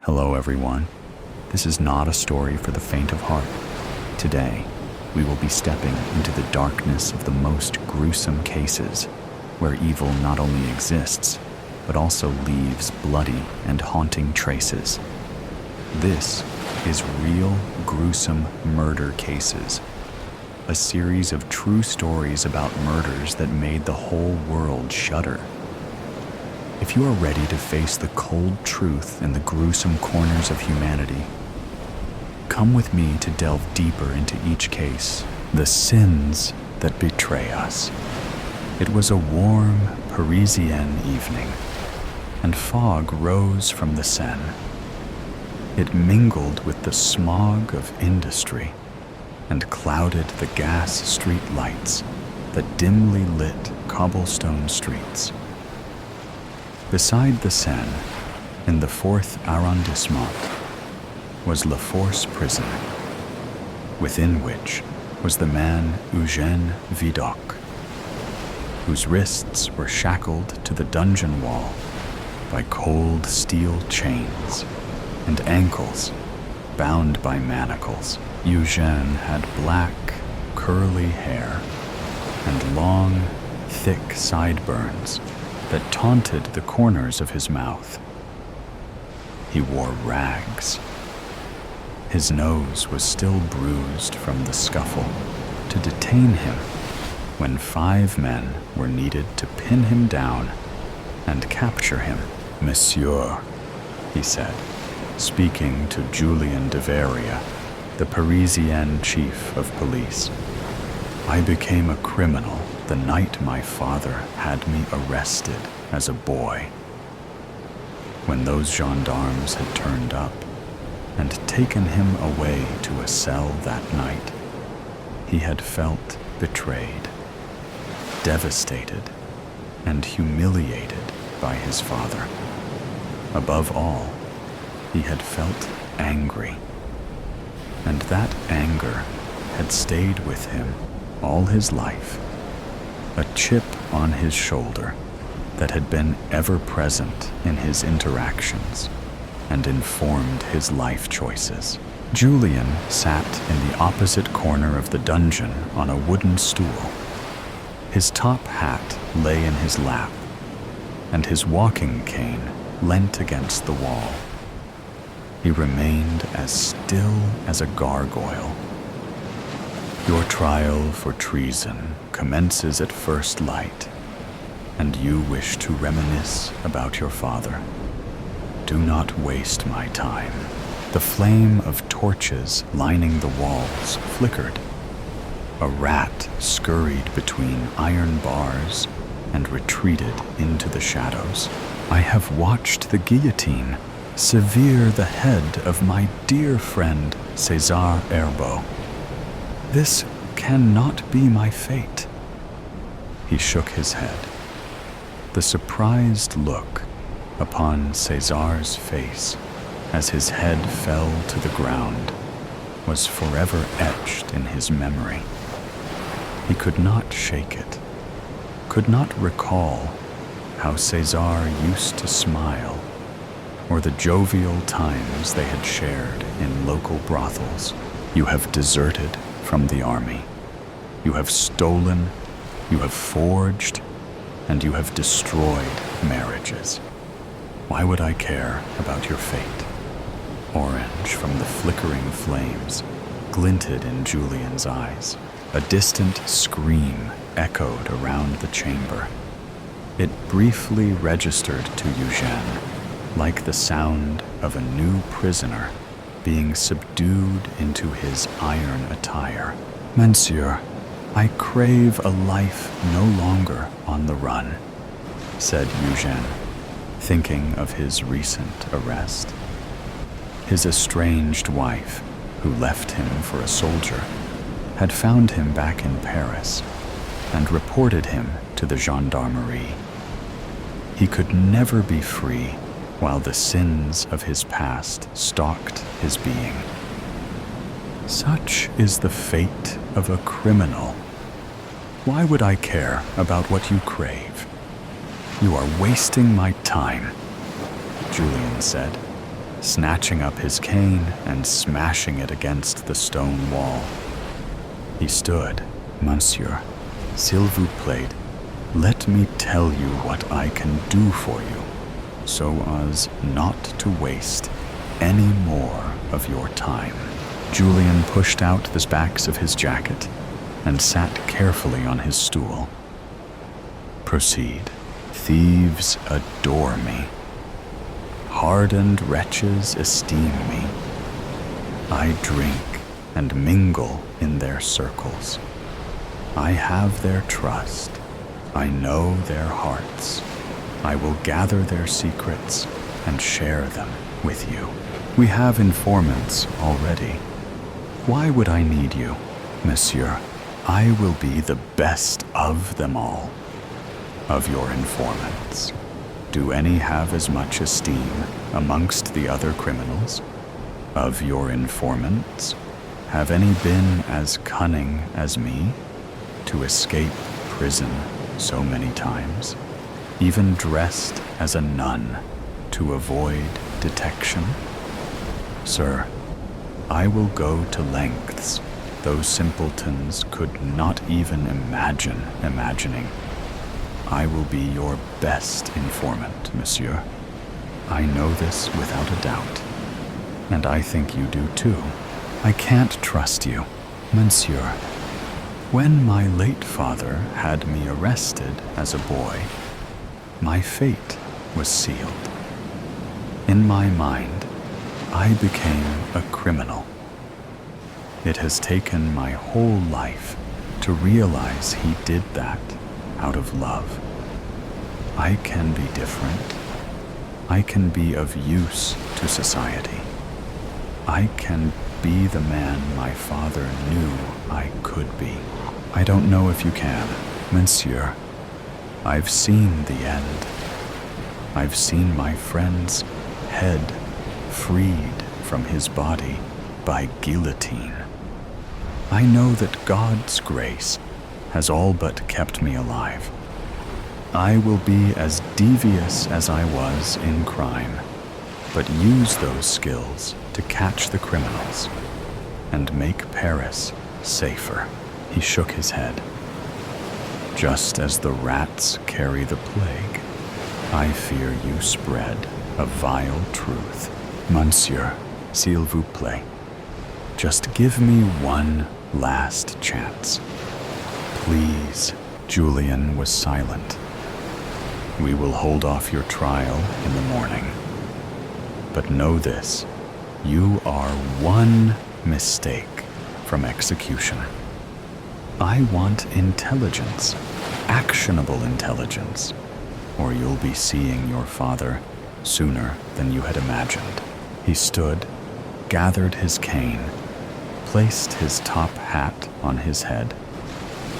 Hello everyone. This is not a story for the faint of heart. Today, we will be stepping into the darkness of the most gruesome cases, where evil not only exists, but also leaves bloody and haunting traces. This is Real Gruesome Murder Cases, a series of true stories about murders that made the whole world shudder. If you are ready to face the cold truth in the gruesome corners of humanity, come with me to delve deeper into each case, the sins that betray us. It was a warm Parisian evening, and fog rose from the Seine. It mingled with the smog of industry and clouded the gas street lights that dimly lit cobblestone streets. Beside the Seine, in the 4th arrondissement, was La Force prison, within which was the man Eugène Vidocq, whose wrists were shackled to the dungeon wall by cold steel chains and ankles bound by manacles. Eugène had black, curly hair and long, thick sideburns that taunted the corners of his mouth. He wore rags. His nose was still bruised from the scuffle to detain him when 5 men were needed to pin him down and capture him. "Monsieur," he said, speaking to Julien de Veria, the Parisian chief of police. "I became a criminal the night my father had me arrested as a boy. When those gendarmes had turned up and taken him away to a cell that night, he had felt betrayed, devastated, and humiliated by his father. Above all, he had felt angry, and that anger had stayed with him all his life, a chip on his shoulder that had been ever present in his interactions and informed his life choices." Julien sat in the opposite corner of the dungeon on a wooden stool. His top hat lay in his lap, and his walking cane leant against the wall. He remained as still as a gargoyle. "Your trial for treason commences at first light, and you wish to reminisce about your father. Do not waste my time." The flame of torches lining the walls flickered. A rat scurried between iron bars and retreated into the shadows. "I have watched the guillotine sever the head of my dear friend César Herbeau. This cannot be my fate." He shook his head. The surprised look upon César's face as his head fell to the ground was forever etched in his memory. He could not shake it, could not recall how César used to smile, or the jovial times they had shared in local brothels. "You have deserted from the army. You have stolen, you have forged, and you have destroyed marriages. Why would I care about your fate?" Orange from the flickering flames glinted in Julien's eyes. A distant scream echoed around the chamber. It briefly registered to Eugène like the sound of a new prisoner being subdued into his iron attire. "Monsieur, I crave a life no longer on the run," said Eugène, thinking of his recent arrest. His estranged wife, who left him for a soldier, had found him back in Paris and reported him to the gendarmerie. He could never be free while the sins of his past stalked his being. "Such is the fate of a criminal. Why would I care about what you crave? You are wasting my time," Julien said, snatching up his cane and smashing it against the stone wall. He stood. Monsieur, s'il vous plaît, let me tell you what I can do for you, so as not to waste any more of your time. Julian pushed out the backs of his jacket and sat carefully on his stool. Proceed. Thieves adore me. Hardened wretches esteem me. I drink and mingle in their circles. I have their trust. I know their hearts. I will gather their secrets and share them with you. We have informants already. Why would I need you, monsieur? I will be the best of them all. Of your informants, do any have as much esteem amongst the other criminals? Of your informants, have any been as cunning as me to escape prison so many times, even dressed as a nun to avoid detection? Sir, I will go to lengths those simpletons could not even imagine imagining. I will be your best informant, monsieur. I know this without a doubt, and I think you do too. I can't trust you, monsieur. When my late father had me arrested as a boy, my fate was sealed. In my mind, I became a criminal. It has taken my whole life to realize he did that out of love. I can be different. I can be of use to society. I can be the man my father knew I could be. I don't know if you can, monsieur. I've seen the end. I've seen my friend's head freed from his body by guillotine. I know that God's grace has all but kept me alive. I will be as devious as I was in crime, but use those skills to catch the criminals and make Paris safer. He shook his head. Just as the rats carry the plague, I fear you spread a vile truth. Monsieur, s'il vous plaît, just give me one last chance. Please. Julian was silent. We will hold off your trial in the morning. But know this, you are one mistake from execution. I want intelligence, actionable intelligence, or you'll be seeing your father sooner than you had imagined. He stood, gathered his cane, placed his top hat on his head,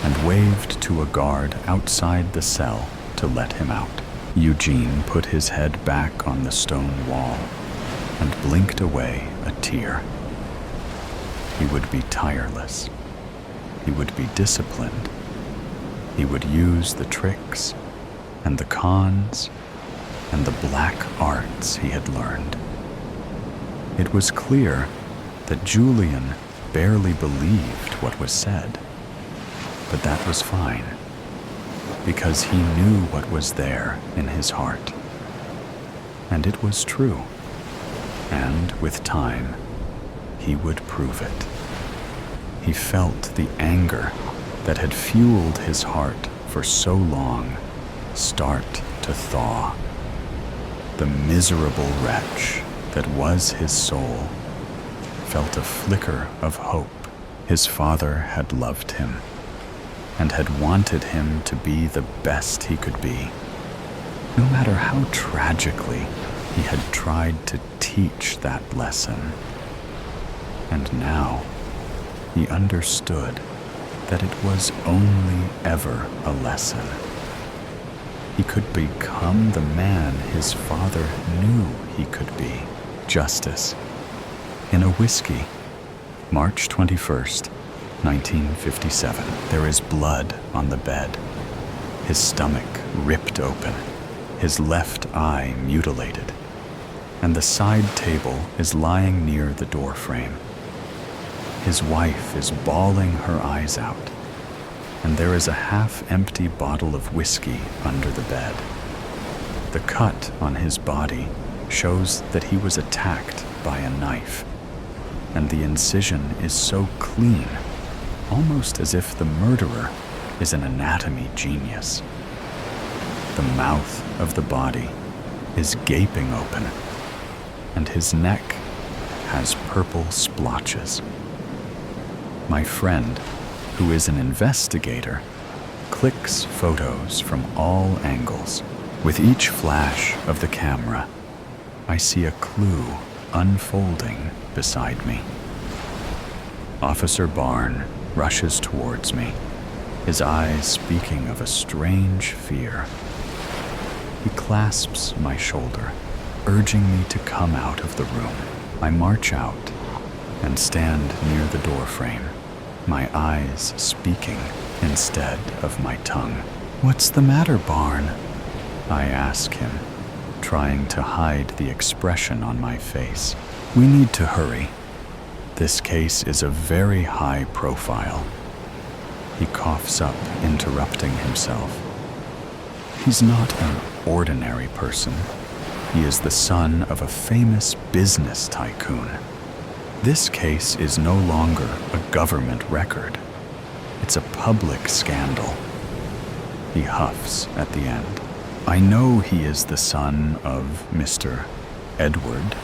and waved to a guard outside the cell to let him out. Eugene put his head back on the stone wall and blinked away a tear. He would be tireless. He would be disciplined. He would use the tricks and the cons and the black arts he had learned. It was clear that Julian barely believed what was said, but that was fine, because he knew what was there in his heart. And it was true, and with time, he would prove it. He felt the anger that had fueled his heart for so long start to thaw. The miserable wretch that was his soul felt a flicker of hope. His father had loved him and had wanted him to be the best he could be, no matter how tragically he had tried to teach that lesson. And now he understood that it was only ever a lesson. He could become the man his father knew he could be. Justice. In a whiskey. March 21st, 1957. There is blood on the bed. His stomach ripped open. His left eye mutilated. and the side table is lying near the door frame. His wife is bawling her eyes out, and there is a half-empty bottle of whiskey under the bed. The cut on his body shows that he was attacked by a knife, and the incision is so clean, almost as if the murderer is an anatomy genius. The mouth of the body is gaping open, and his neck has purple splotches. My friend, who is an investigator, clicks photos from all angles. With each flash of the camera, I see a clue unfolding beside me. Officer Barn rushes towards me, his eyes speaking of a strange fear. He clasps my shoulder, urging me to come out of the room. I march out and stand near the doorframe, my eyes speaking instead of my tongue. "What's the matter, Barn?" I ask him, trying to hide the expression on my face. "We need to hurry. This case is a very high profile." He coughs up, interrupting himself. He's not an ordinary person. He is the son of a famous business tycoon. This case is no longer a government record. It's a public scandal. He huffs at the end. "I know he is the son of Mr. Edward,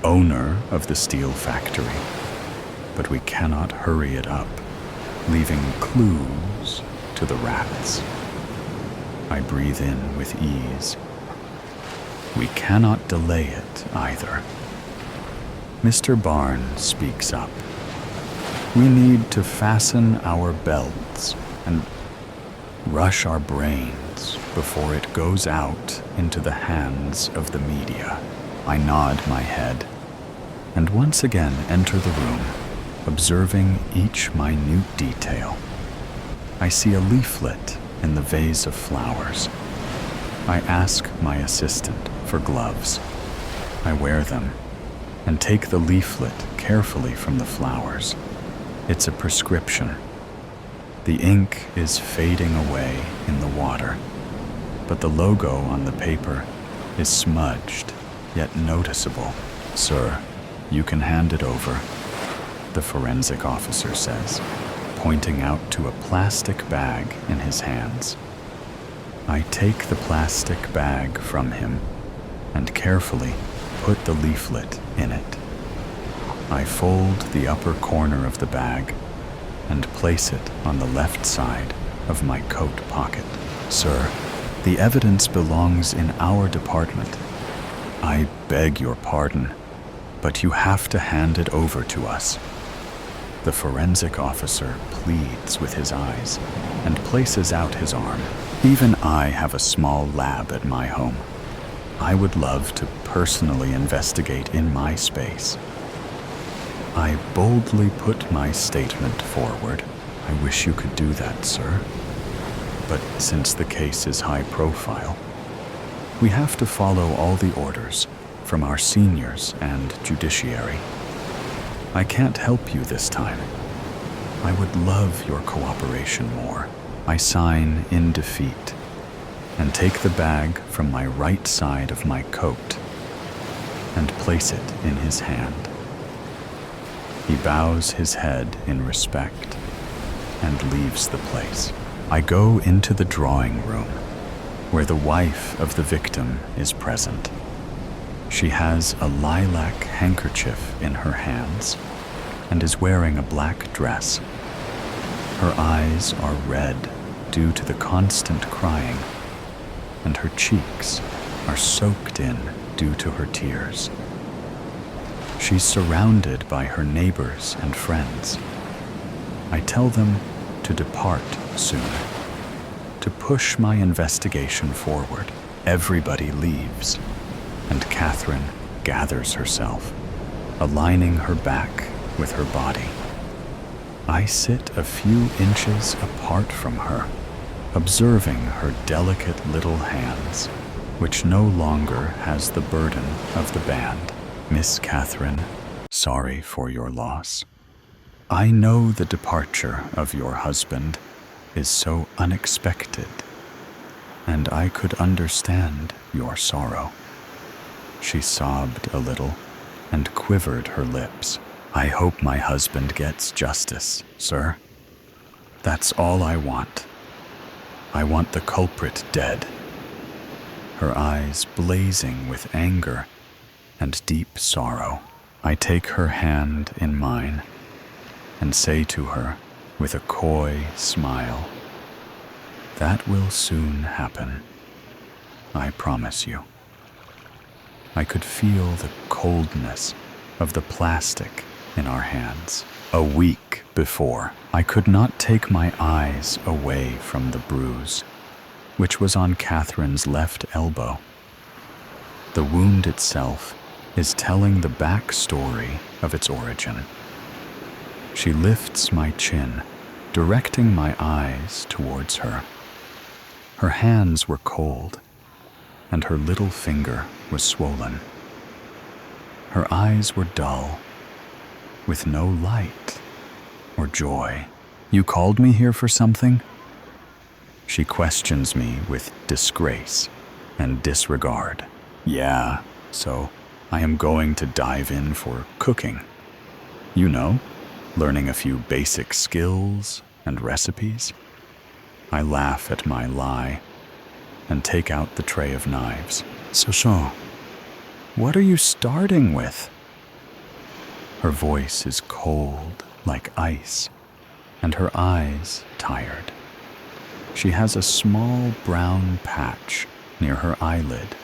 owner of the steel factory, but we cannot hurry it up, leaving clues to the rats." I breathe in with ease. We cannot delay it either. Mr. Barn speaks up. "We need to fasten our belts and rush our brains before it goes out into the hands of the media." I nod my head and once again enter the room, observing each minute detail. I see a leaflet in the vase of flowers. I ask my assistant for gloves. I wear them and take the leaflet carefully from the flowers. It's a prescription. The ink is fading away in the water, but the logo on the paper is smudged yet noticeable. "Sir, you can hand it over," the forensic officer says, pointing out to a plastic bag in his hands. I take the plastic bag from him and carefully put the leaflet in it. I fold the upper corner of the bag and place it on the left side of my coat pocket. "Sir, the evidence belongs in our department. I beg your pardon, but you have to hand it over to us." The forensic officer pleads with his eyes and places out his arm. "Even I have a small lab at my home. I would love to personally investigate in my space." I boldly put my statement forward. "I wish you could do that, sir. But since the case is high profile, we have to follow all the orders from our seniors and judiciary. I can't help you this time. I would love your cooperation more." I sign in defeat and take the bag from my right side of my coat and place it in his hand. He bows his head in respect and leaves the place. I go into the drawing room, where the wife of the victim is present. She has a lilac handkerchief in her hands and is wearing a black dress. Her eyes are red due to the constant crying, and her cheeks are soaked in due to her tears. She's surrounded by her neighbors and friends. I tell them to depart soon, to push my investigation forward. Everybody leaves, and Catherine gathers herself, aligning her back with her body. I sit a few inches apart from her, observing her delicate little hands which no longer has the burden of the band. Miss Catherine, sorry for your loss. I know the departure of your husband is so unexpected, and I could understand your sorrow. She sobbed a little and quivered her lips. I hope my husband gets justice, sir. That's all I want. I want the culprit dead. Her eyes blazing with anger and deep sorrow. I take her hand in mine and say to her with a coy smile, that will soon happen. I promise you. I could feel the coldness of the plastic in our hands. A week before, I could not take my eyes away from the bruise, which was on Catherine's left elbow. The wound itself is telling the back story of its origin. She lifts my chin, directing my eyes towards her. Her hands were cold, and her little finger was swollen. Her eyes were dull, with no light or joy. You called me here for something? She questions me with disgrace and disregard. Yeah, so I am going to dive in for cooking. You know, learning a few basic skills and recipes. I laugh at my lie and take out the tray of knives. So, what are you starting with? Her voice is cold like ice, and her eyes tired. She has a small brown patch near her eyelid,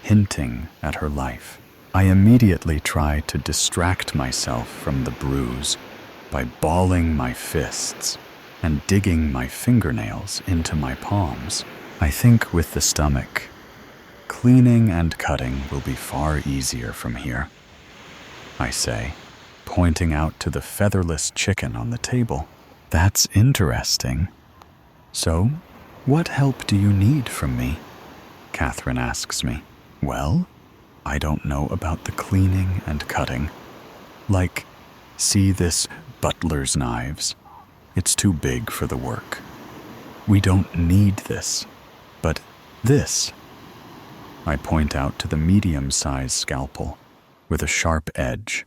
hinting at her life. I immediately try to distract myself from the bruise by balling my fists and digging my fingernails into my palms. I think with the stomach, cleaning and cutting will be far easier from here, I say, pointing out to the featherless chicken on the table. That's interesting. So, what help do you need from me? Catherine asks me. Well, I don't know about the cleaning and cutting. Like, see this butler's knives? It's too big for the work. We don't need this, but this. I point out to the medium-sized scalpel with a sharp edge.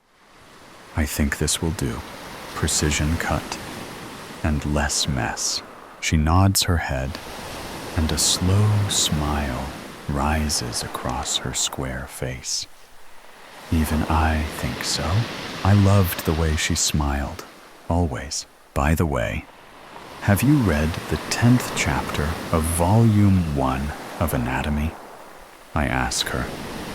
I think this will do. Precision cut and less mess. She nods her head, and a slow smile rises across her square face. Even I think so. I loved the way she smiled, always. By the way, have you read the 10th chapter of Volume 1 of Anatomy? I ask her,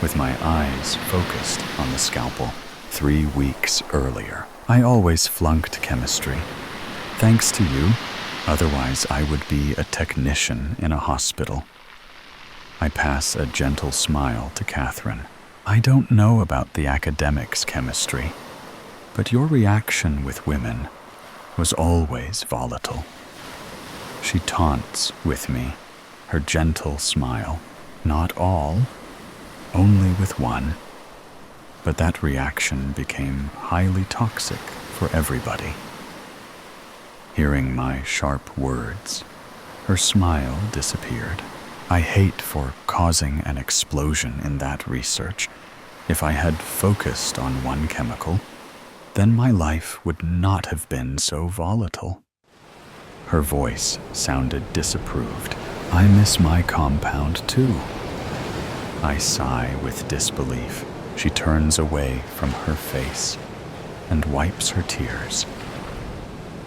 with my eyes focused on the scalpel. 3 weeks earlier. I always flunked chemistry. Thanks to you, otherwise I would be a technician in a hospital. I pass a gentle smile to Catherine. I don't know about the academics' chemistry, but your reaction with women was always volatile. She taunts with me, her gentle smile. Not all, only with one. But that reaction became highly toxic for everybody. Hearing my sharp words, her smile disappeared. I hate for causing an explosion in that research. If I had focused on one chemical, then my life would not have been so volatile. Her voice sounded disapproved. I miss my compound too. I sigh with disbelief. She turns away from her face and wipes her tears.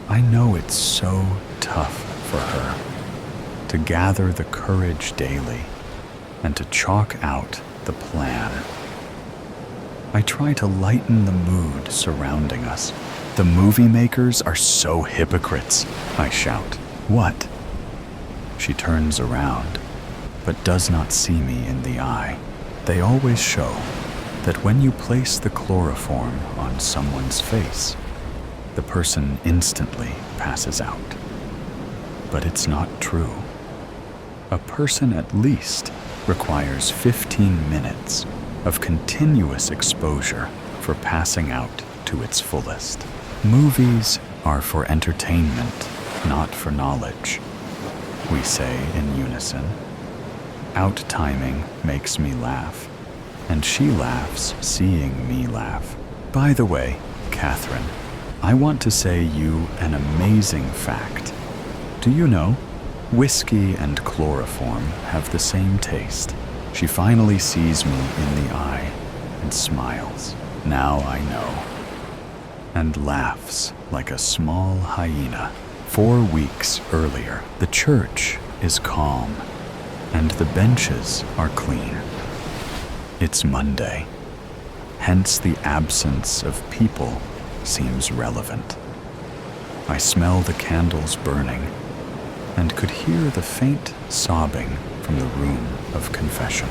I know it's so tough for her to gather the courage daily and to chalk out the plan. I try to lighten the mood surrounding us. The movie makers are so hypocrites, I shout. What? She turns around, but does not see me in the eye. They always show that when you place the chloroform on someone's face, the person instantly passes out. But it's not true. A person at least requires 15 minutes of continuous exposure for passing out to its fullest. Movies are for entertainment, not for knowledge, we say in unison. Out-timing makes me laugh, and she laughs seeing me laugh. By the way, Catherine, I want to say you an amazing fact. Do you know? Whiskey and chloroform have the same taste. She finally sees me in the eye and smiles. Now I know. And laughs like a small hyena. 4 weeks earlier, the church is calm, and the benches are clean. It's Monday, hence the absence of people seems relevant. I smell the candles burning and could hear the faint sobbing from the room of confession.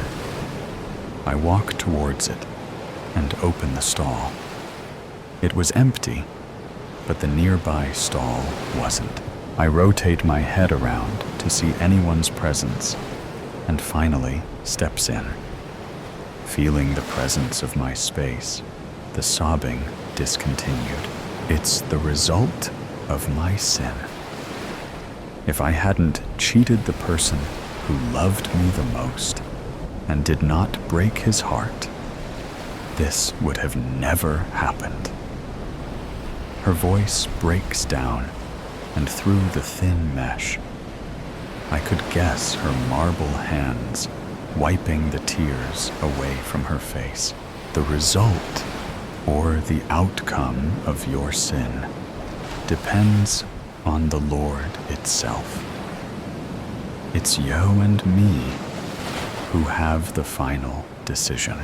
I walk towards it and open the stall. It was empty, but the nearby stall wasn't. I rotate my head around to see anyone's presence and finally steps in. Feeling the presence of my space, the sobbing discontinued. It's the result of my sin. If I hadn't cheated the person who loved me the most and did not break his heart, this would have never happened. Her voice breaks down, and through the thin mesh, I could guess her marble hands wiping the tears away from her face. The result, or the outcome of your sin, depends on the Lord itself. It's you and me who have the final decision.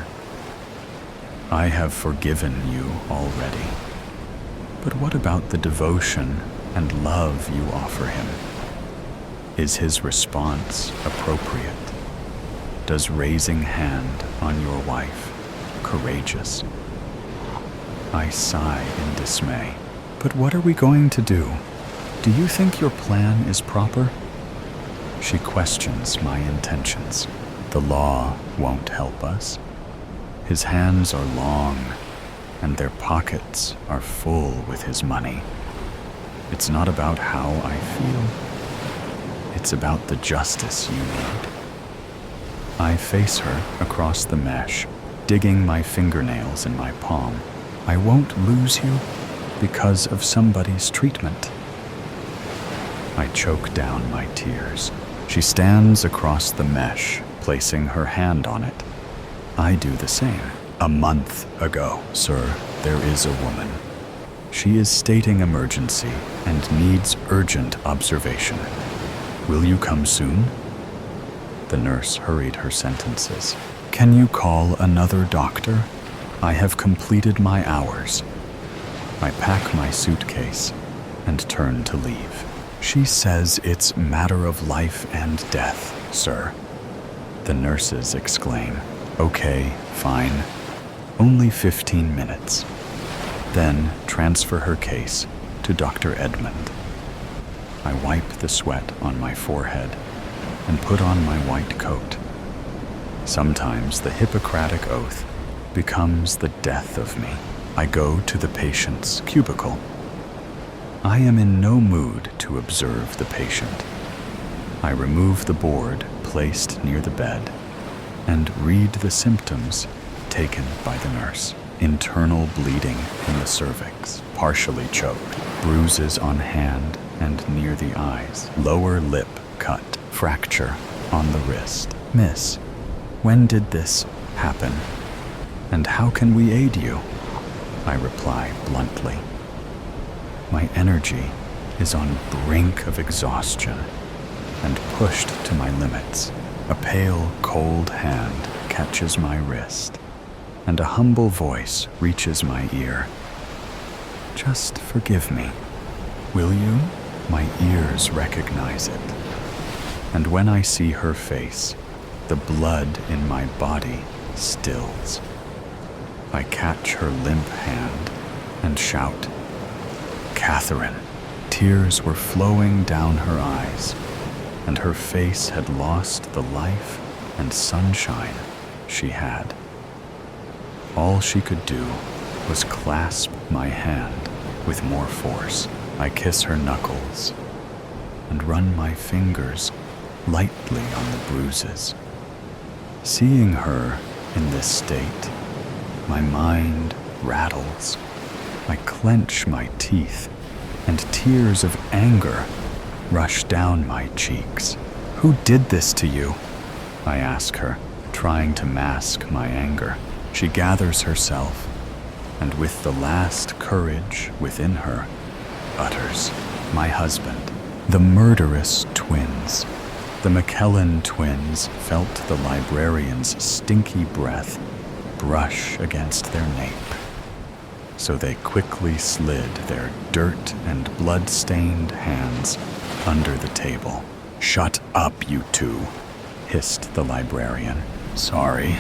I have forgiven you already. But what about the devotion and love you offer him? Is his response appropriate? Does raising hand on your wife courageous? I sigh in dismay. But what are we going to do? Do you think your plan is proper? She questions my intentions. The law won't help us. His hands are long, and their pockets are full with his money. It's not about how I feel. It's about the justice you need. I face her across the mesh, digging my fingernails in my palm. I won't lose you because of somebody's treatment. I choke down my tears. She stands across the mesh, placing her hand on it. I do the same. A month ago, sir, there is a woman. She is stating emergency and needs urgent observation. Will you come soon? The nurse hurried her sentences. Can you call another doctor? I have completed my hours. I pack my suitcase and turn to leave. She says it's matter of life and death, sir. The nurses exclaim. Okay, fine. Only 15 minutes. Then transfer her case to Dr. Edmund. I wipe the sweat on my forehead and put on my white coat. Sometimes the Hippocratic oath becomes the death of me. I go to the patient's cubicle. I am in no mood to observe the patient. I remove the board placed near the bed and read the symptoms taken by the nurse. Internal bleeding in the cervix, partially choked, bruises on hand and near the eyes, lower lip cut, fracture on the wrist. Miss, when did this happen? And how can we aid you? I reply bluntly. My energy is on brink of exhaustion and pushed to my limits. A pale, cold hand catches my wrist, and a humble voice reaches my ear. Just forgive me, will you? My ears recognize it. And when I see her face, the blood in my body stills. I catch her limp hand and shout, Catherine. Tears were flowing down her eyes, and her face had lost the life and sunshine she had. All she could do was clasp my hand with more force. I kiss her knuckles and run my fingers lightly on the bruises. Seeing her in this state, my mind rattles. I clench my teeth, and tears of anger rush down my cheeks. "Who did this to you?" I ask her, trying to mask my anger. She gathers herself, and with the last courage within her, utters, "My husband." The murderous twins. The McKellen twins felt the librarian's stinky breath brush against their nape. So they quickly slid their dirt and blood-stained hands under the table. "Shut up, you two," hissed the librarian. "Sorry,"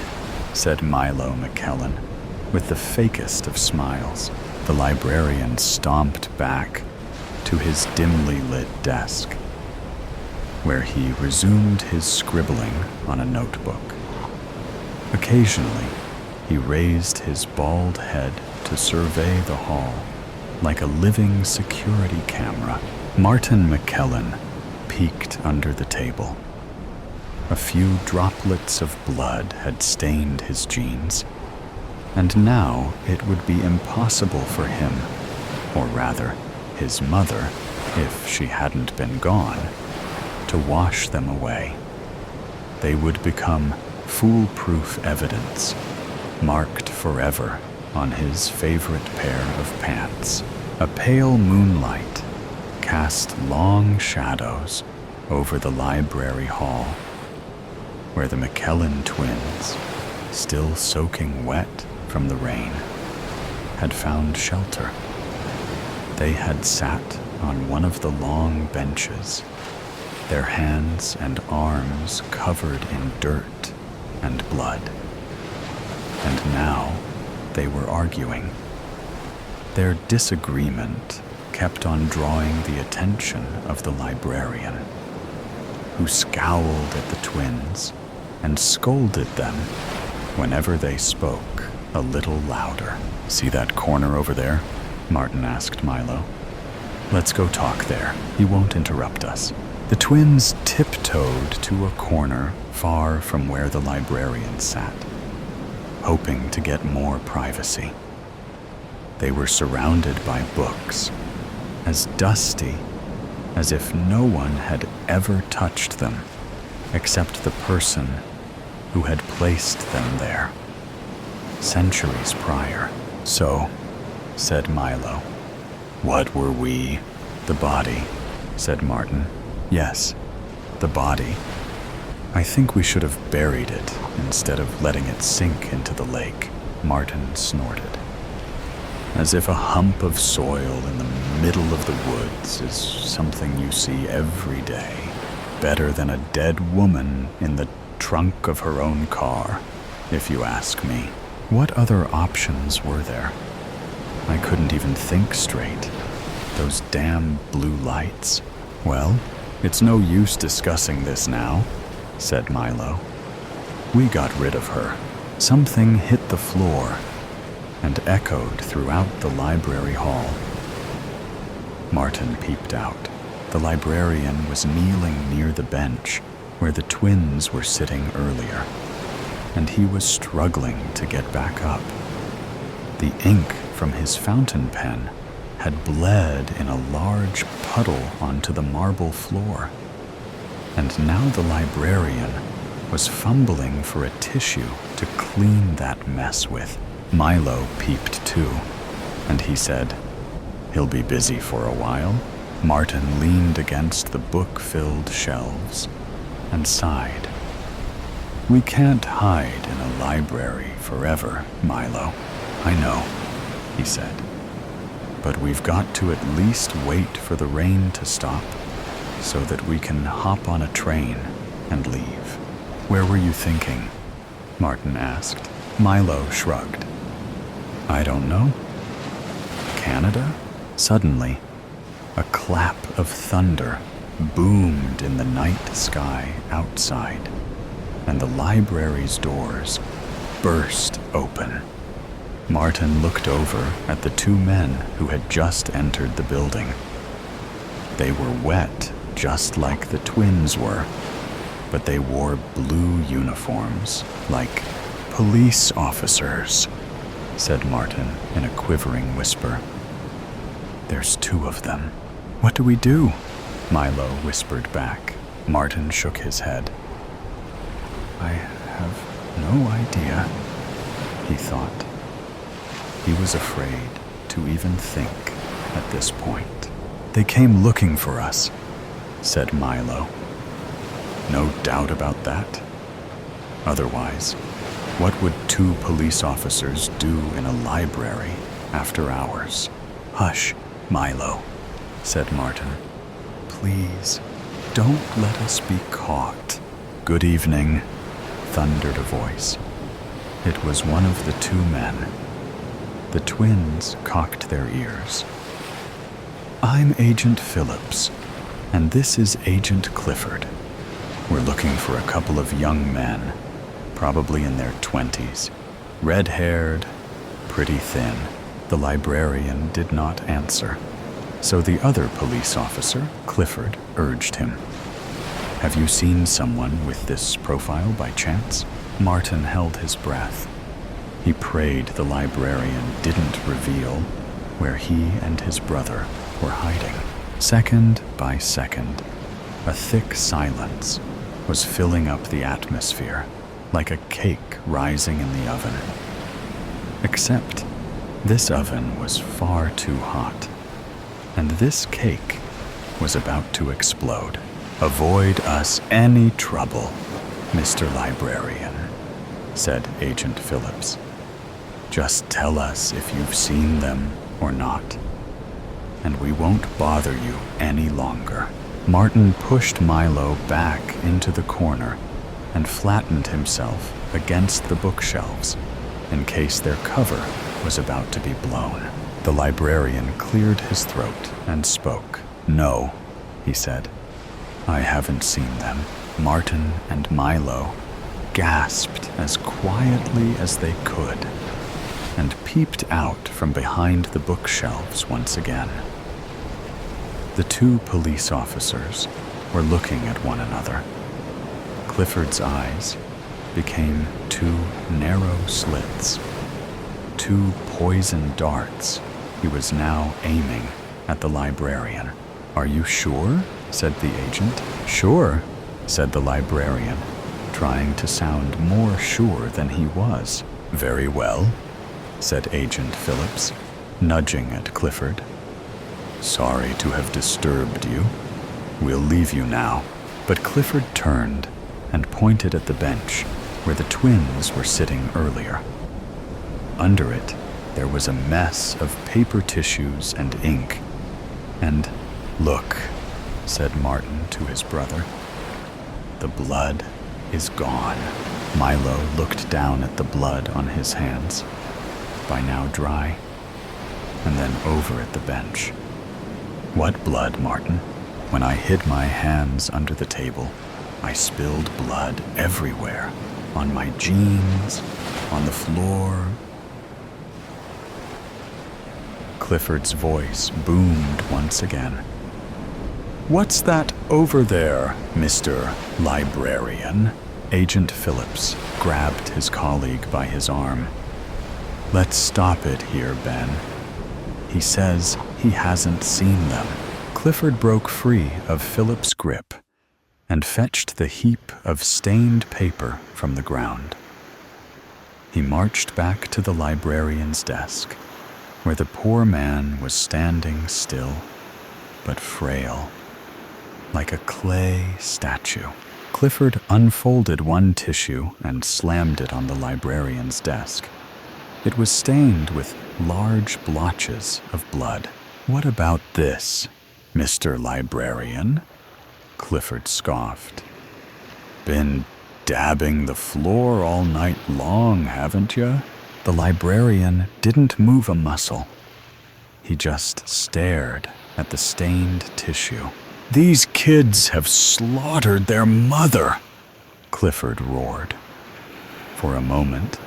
said Milo McKellen, with the fakest of smiles. The librarian stomped back to his dimly lit desk, where he resumed his scribbling on a notebook. Occasionally, he raised his bald head to survey the hall like a living security camera. Martin McKellen peeked under the table. A few droplets of blood had stained his jeans, and now it would be impossible for him, or rather, his mother, if she hadn't been gone, to wash them away. They would become foolproof evidence, marked forever on his favorite pair of pants. A pale moonlight cast long shadows over the library hall, where the McKellen twins, still soaking wet from the rain, had found shelter. They had sat on one of the long benches, their hands and arms covered in dirt and blood. And now they were arguing. Their disagreement kept on drawing the attention of the librarian, who scowled at the twins and scolded them whenever they spoke a little louder. "See that corner over there?" Martin asked Milo. "Let's go talk there. He won't interrupt us." The twins tiptoed to a corner far from where the librarian sat, hoping to get more privacy. They were surrounded by books, as dusty as if no one had ever touched them except the person who had placed them there centuries prior. "So," said Milo. "What were we?" "The body," said Martin. "Yes, the body. I think we should have buried it instead of letting it sink into the lake," Martin snorted. "As if a hump of soil in the middle of the woods is something you see every day. Better than a dead woman in the trunk of her own car, if you ask me." What other options were there? I couldn't even think straight. Those damn blue lights. "Well, it's no use discussing this now," said Milo. "We got rid of her." Something hit the floor and echoed throughout the library hall. Martin peeped out. The librarian was kneeling near the bench where the twins were sitting earlier, and he was struggling to get back up. The ink from his fountain pen had bled in a large puddle onto the marble floor, and now the librarian was fumbling for a tissue to clean that mess with. Milo peeped too, and he said, "He'll be busy for a while." Martin leaned against the book-filled shelves and sighed. "We can't hide in a library forever, Milo." "I know," he said. "But we've got to at least wait for the rain to stop so that we can hop on a train and leave." "Where were you thinking?" Martin asked. Milo shrugged. "I don't know. Canada?" Suddenly, a clap of thunder boomed in the night sky outside. and the library's doors burst open. Martin looked over at the two men who had just entered the building. They were wet, just like the twins were, but they wore blue uniforms, like police officers, said Martin in a quivering whisper. There's two of them. What do we do? Milo whispered back. Martin shook his head. I have no idea, he thought. He was afraid to even think at this point. They came looking for us, said Milo. No doubt about that. Otherwise, what would two police officers do in a library after hours? Hush, Milo, said Martin. Please, don't let us be caught. Good evening, thundered a voice. It was one of the two men. The twins cocked their ears. I'm Agent Phillips, and this is Agent Clifford. We're looking for a couple of young men, probably in their 20s, red-haired, pretty thin. The librarian did not answer, so the other police officer, Clifford, urged him. Have you seen someone with this profile by chance? Martin held his breath. He prayed the librarian didn't reveal where he and his brother were hiding. Second by second, a thick silence was filling up the atmosphere like a cake rising in the oven. Except this oven was far too hot, and this cake was about to explode. Avoid us any trouble, Mr. Librarian, said Agent Phillips. Just tell us if you've seen them or not, and we won't bother you any longer. Martin pushed Milo back into the corner and flattened himself against the bookshelves in case their cover was about to be blown. The librarian cleared his throat and spoke. No, he said. I haven't seen them. Martin and Milo gasped as quietly as they could and peeped out from behind the bookshelves once again. The two police officers were looking at one another. Clifford's eyes became two narrow slits, two poison darts he was now aiming at the librarian. Are you sure? Said the agent. Sure, said the librarian, trying to sound more sure than he was. Very well, said Agent Phillips, nudging at Clifford. Sorry to have disturbed you. We'll leave you now. But Clifford turned and pointed at the bench where the twins were sitting earlier. Under it, there was a mess of paper tissues and ink. And, look, said Martin to his brother. The blood is gone. Milo looked down at the blood on his hands, by now dry, and then over at the bench. What blood, Martin? When I hid my hands under the table, I spilled blood everywhere, on my jeans, on the floor. Clifford's voice boomed once again. What's that over there, Mr. Librarian? Agent Phillips grabbed his colleague by his arm. Let's stop it here, Ben. He says he hasn't seen them. Clifford broke free of Phillips' grip and fetched the heap of stained paper from the ground. He marched back to the librarian's desk, where the poor man was standing still, but frail, like a clay statue. Clifford unfolded one tissue and slammed it on the librarian's desk. It was stained with large blotches of blood. What about this, Mr. Librarian? Clifford scoffed. Been dabbing the floor all night long, haven't you? The librarian didn't move a muscle. He just stared at the stained tissue. These kids have slaughtered their mother, Clifford roared. For a moment,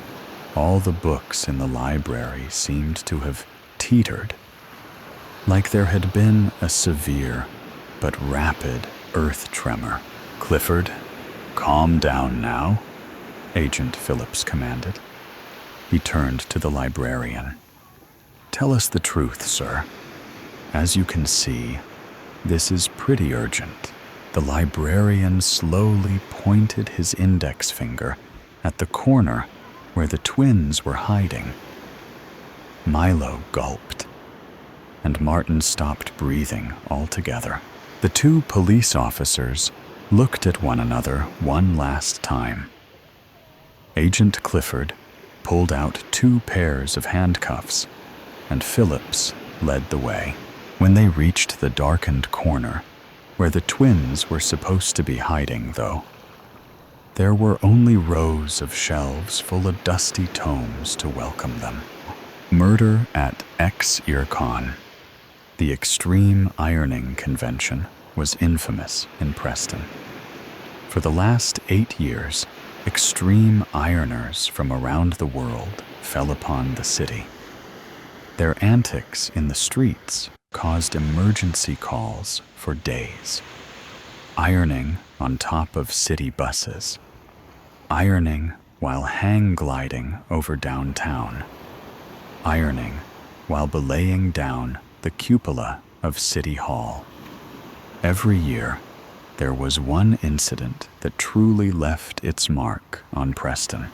all the books in the library seemed to have teetered, like there had been a severe but rapid earth tremor. "Clifford, calm down now," Agent Phillips commanded. He turned to the librarian. "Tell us the truth, sir. As you can see, this is pretty urgent." The librarian slowly pointed his index finger at the corner where the twins were hiding. Milo gulped, and Martin stopped breathing altogether. The two police officers looked at one another one last time. Agent Clifford pulled out 2 pairs of handcuffs, and Phillips led the way. When they reached the darkened corner where the twins were supposed to be hiding, though, there were only rows of shelves full of dusty tomes to welcome them. Murder at Ex-Ircon. The extreme ironing convention was infamous in Preston. For the last 8 years, extreme ironers from around the world fell upon the city. Their antics in the streets caused emergency calls for days. Ironing on top of city buses. Ironing while hang gliding over downtown. Ironing while belaying down the cupola of City Hall. Every year, there was one incident that truly left its mark on Preston.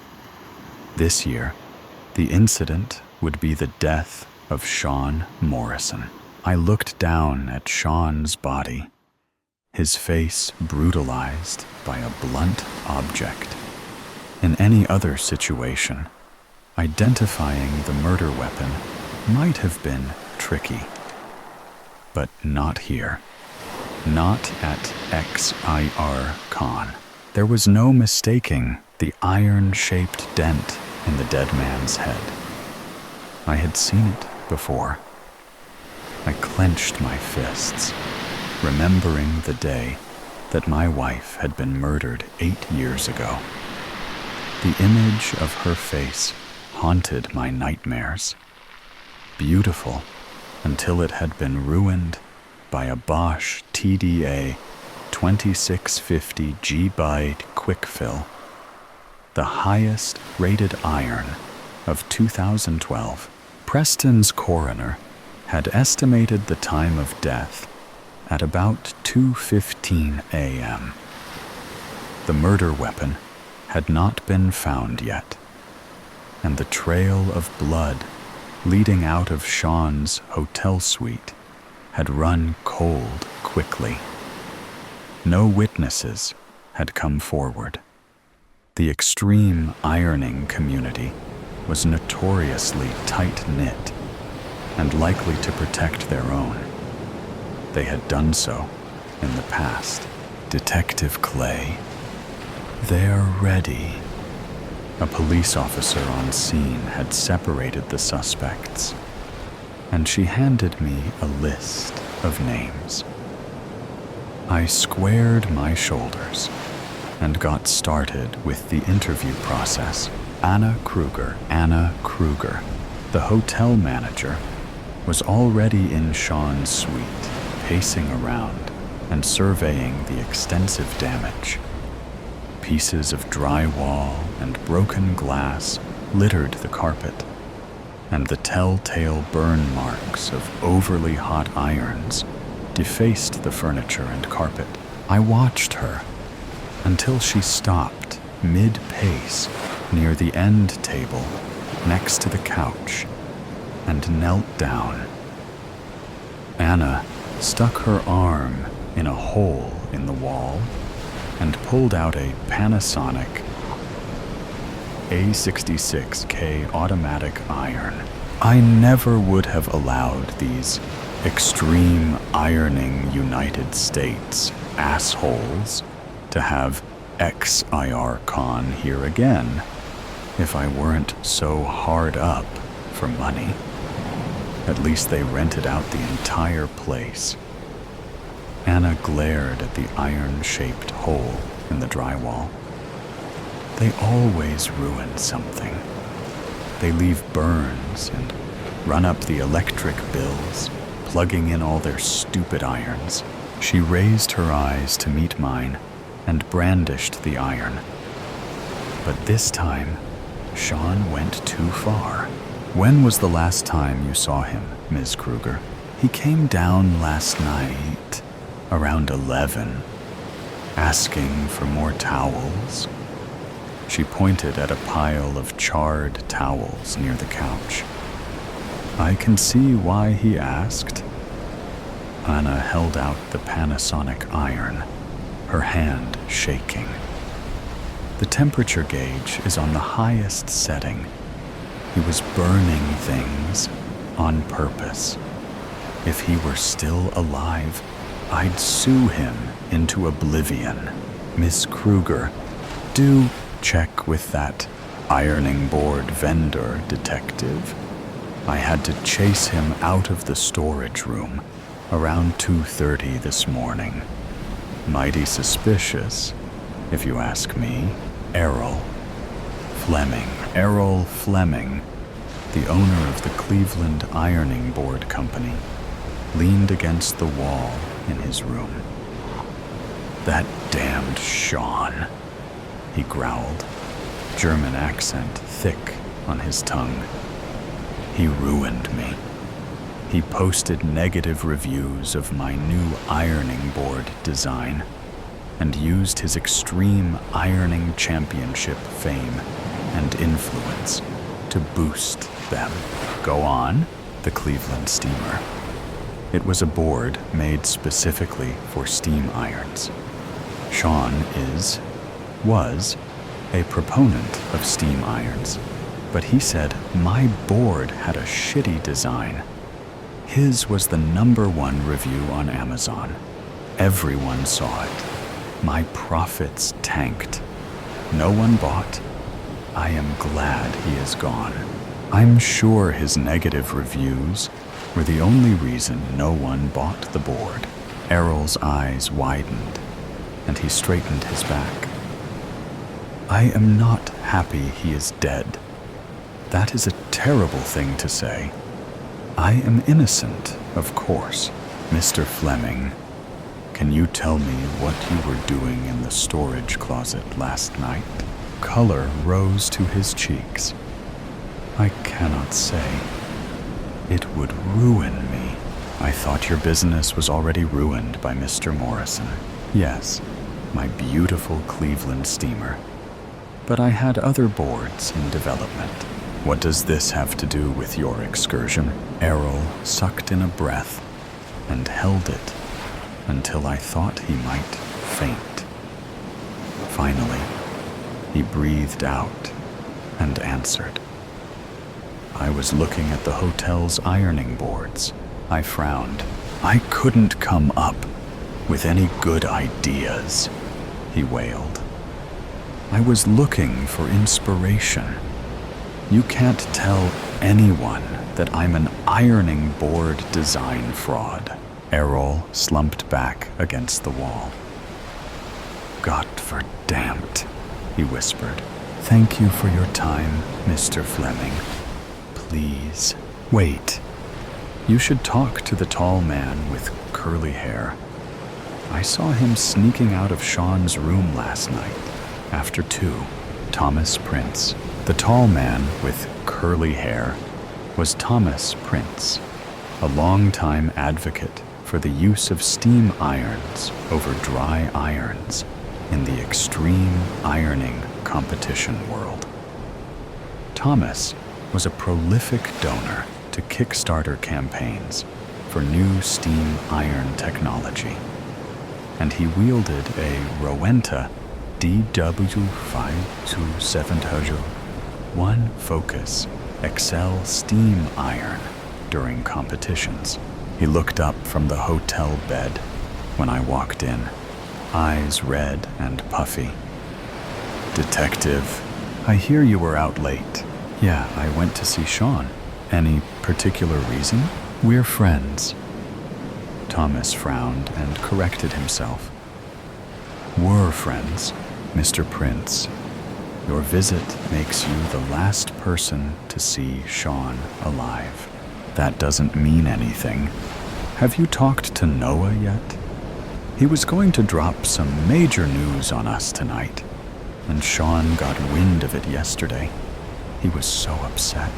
This year, the incident would be the death of Sean Morrison. I looked down at Sean's body, his face brutalized by a blunt object. In any other situation, identifying the murder weapon might have been tricky. But not here. Not at Ex-Ircon. There was no mistaking the iron-shaped dent in the dead man's head. I had seen it before. I clenched my fists, remembering the day that my wife had been murdered 8 years ago. The image of her face haunted my nightmares. Beautiful until it had been ruined by a Bosch TDA 2650 G-Bide quick fill, the highest rated iron of 2012. Preston's coroner had estimated the time of death at about 2:15 a.m. The murder weapon had not been found yet, and the trail of blood leading out of Sean's hotel suite had run cold quickly. No witnesses had come forward. The extreme ironing community was notoriously tight-knit and likely to protect their own. They had done so in the past. Detective Clay, they're ready. A police officer on scene had separated the suspects, and she handed me a list of names. I squared my shoulders and got started with the interview process. Anna Kruger, the hotel manager, was already in Sean's suite, pacing around and surveying the extensive damage. Pieces of drywall and broken glass littered the carpet, and the telltale burn marks of overly hot irons defaced the furniture and carpet. I watched her until she stopped mid-pace near the end table next to the couch and knelt down. Anna stuck her arm in a hole in the wall and pulled out a Panasonic A66K automatic iron. I never would have allowed these extreme ironing United States assholes to have Ex-Ircon here again if I weren't so hard up for money. At least they rented out the entire place. Anna glared at the iron-shaped hole in the drywall. They always ruin something. They leave burns and run up the electric bills, plugging in all their stupid irons. She raised her eyes to meet mine and brandished the iron. But this time, Sean went too far. When was the last time you saw him, Ms. Kruger? He came down last night, around 11, asking for more towels. She pointed at a pile of charred towels near the couch. I can see why he asked. Anna held out the Panasonic iron, her hand shaking. The temperature gauge is on the highest setting. He was burning things on purpose. If he were still alive, I'd sue him into oblivion. Miss Kruger, do check with that ironing board vendor, detective. I had to chase him out of the storage room around 2:30 this morning. Mighty suspicious, if you ask me. Errol Fleming, the owner of the Cleveland Ironing Board Company, leaned against the wall in his room. That damned Sean, he growled, German accent thick on his tongue. He ruined me. He posted negative reviews of my new ironing board design and used his extreme ironing championship fame and influence to boost them. Go on, the Cleveland steamer. It was a board made specifically for steam irons. Sean was a proponent of steam irons, but he said my board had a shitty design. His was the #1 review on Amazon. Everyone saw it. My profits tanked. No one bought. I am glad he is gone. I'm sure his negative reviews were the only reason no one bought the board. Errol's eyes widened, and he straightened his back. I am not happy he is dead. That is a terrible thing to say. I am innocent, of course. Mr. Fleming, can you tell me what you were doing in the storage closet last night? Color rose to his cheeks. I cannot say. It would ruin me. I thought your business was already ruined by Mr. Morrison. Yes, my beautiful Cleveland steamer. But I had other boards in development. What does this have to do with your excursion? Errol sucked in a breath and held it until I thought he might faint. Finally, he breathed out and answered. I was looking at the hotel's ironing boards. I frowned. I couldn't come up with any good ideas, he wailed. I was looking for inspiration. You can't tell anyone that I'm an ironing board design fraud. Errol slumped back against the wall. Gottverdammt, he whispered. Thank you for your time, Mr. Fleming. Please, wait. You should talk to the tall man with curly hair. I saw him sneaking out of Sean's room last night, after 2. Thomas Prince. The tall man with curly hair was Thomas Prince, a longtime advocate for the use of steam irons over dry irons in the extreme ironing competition world. Thomas was a prolific donor to Kickstarter campaigns for new steam iron technology, and he wielded a Rowenta DW5270 1 Focus Excel steam iron during competitions. He looked up from the hotel bed when I walked in, eyes red and puffy. Detective, I hear you were out late. Yeah, I went to see Sean. Any particular reason? We're friends. Thomas frowned and corrected himself. Were friends, Mr. Prince. Your visit makes you the last person to see Sean alive. That doesn't mean anything. Have you talked to Noah yet? He was going to drop some major news on us tonight, and Sean got wind of it yesterday. He was so upset.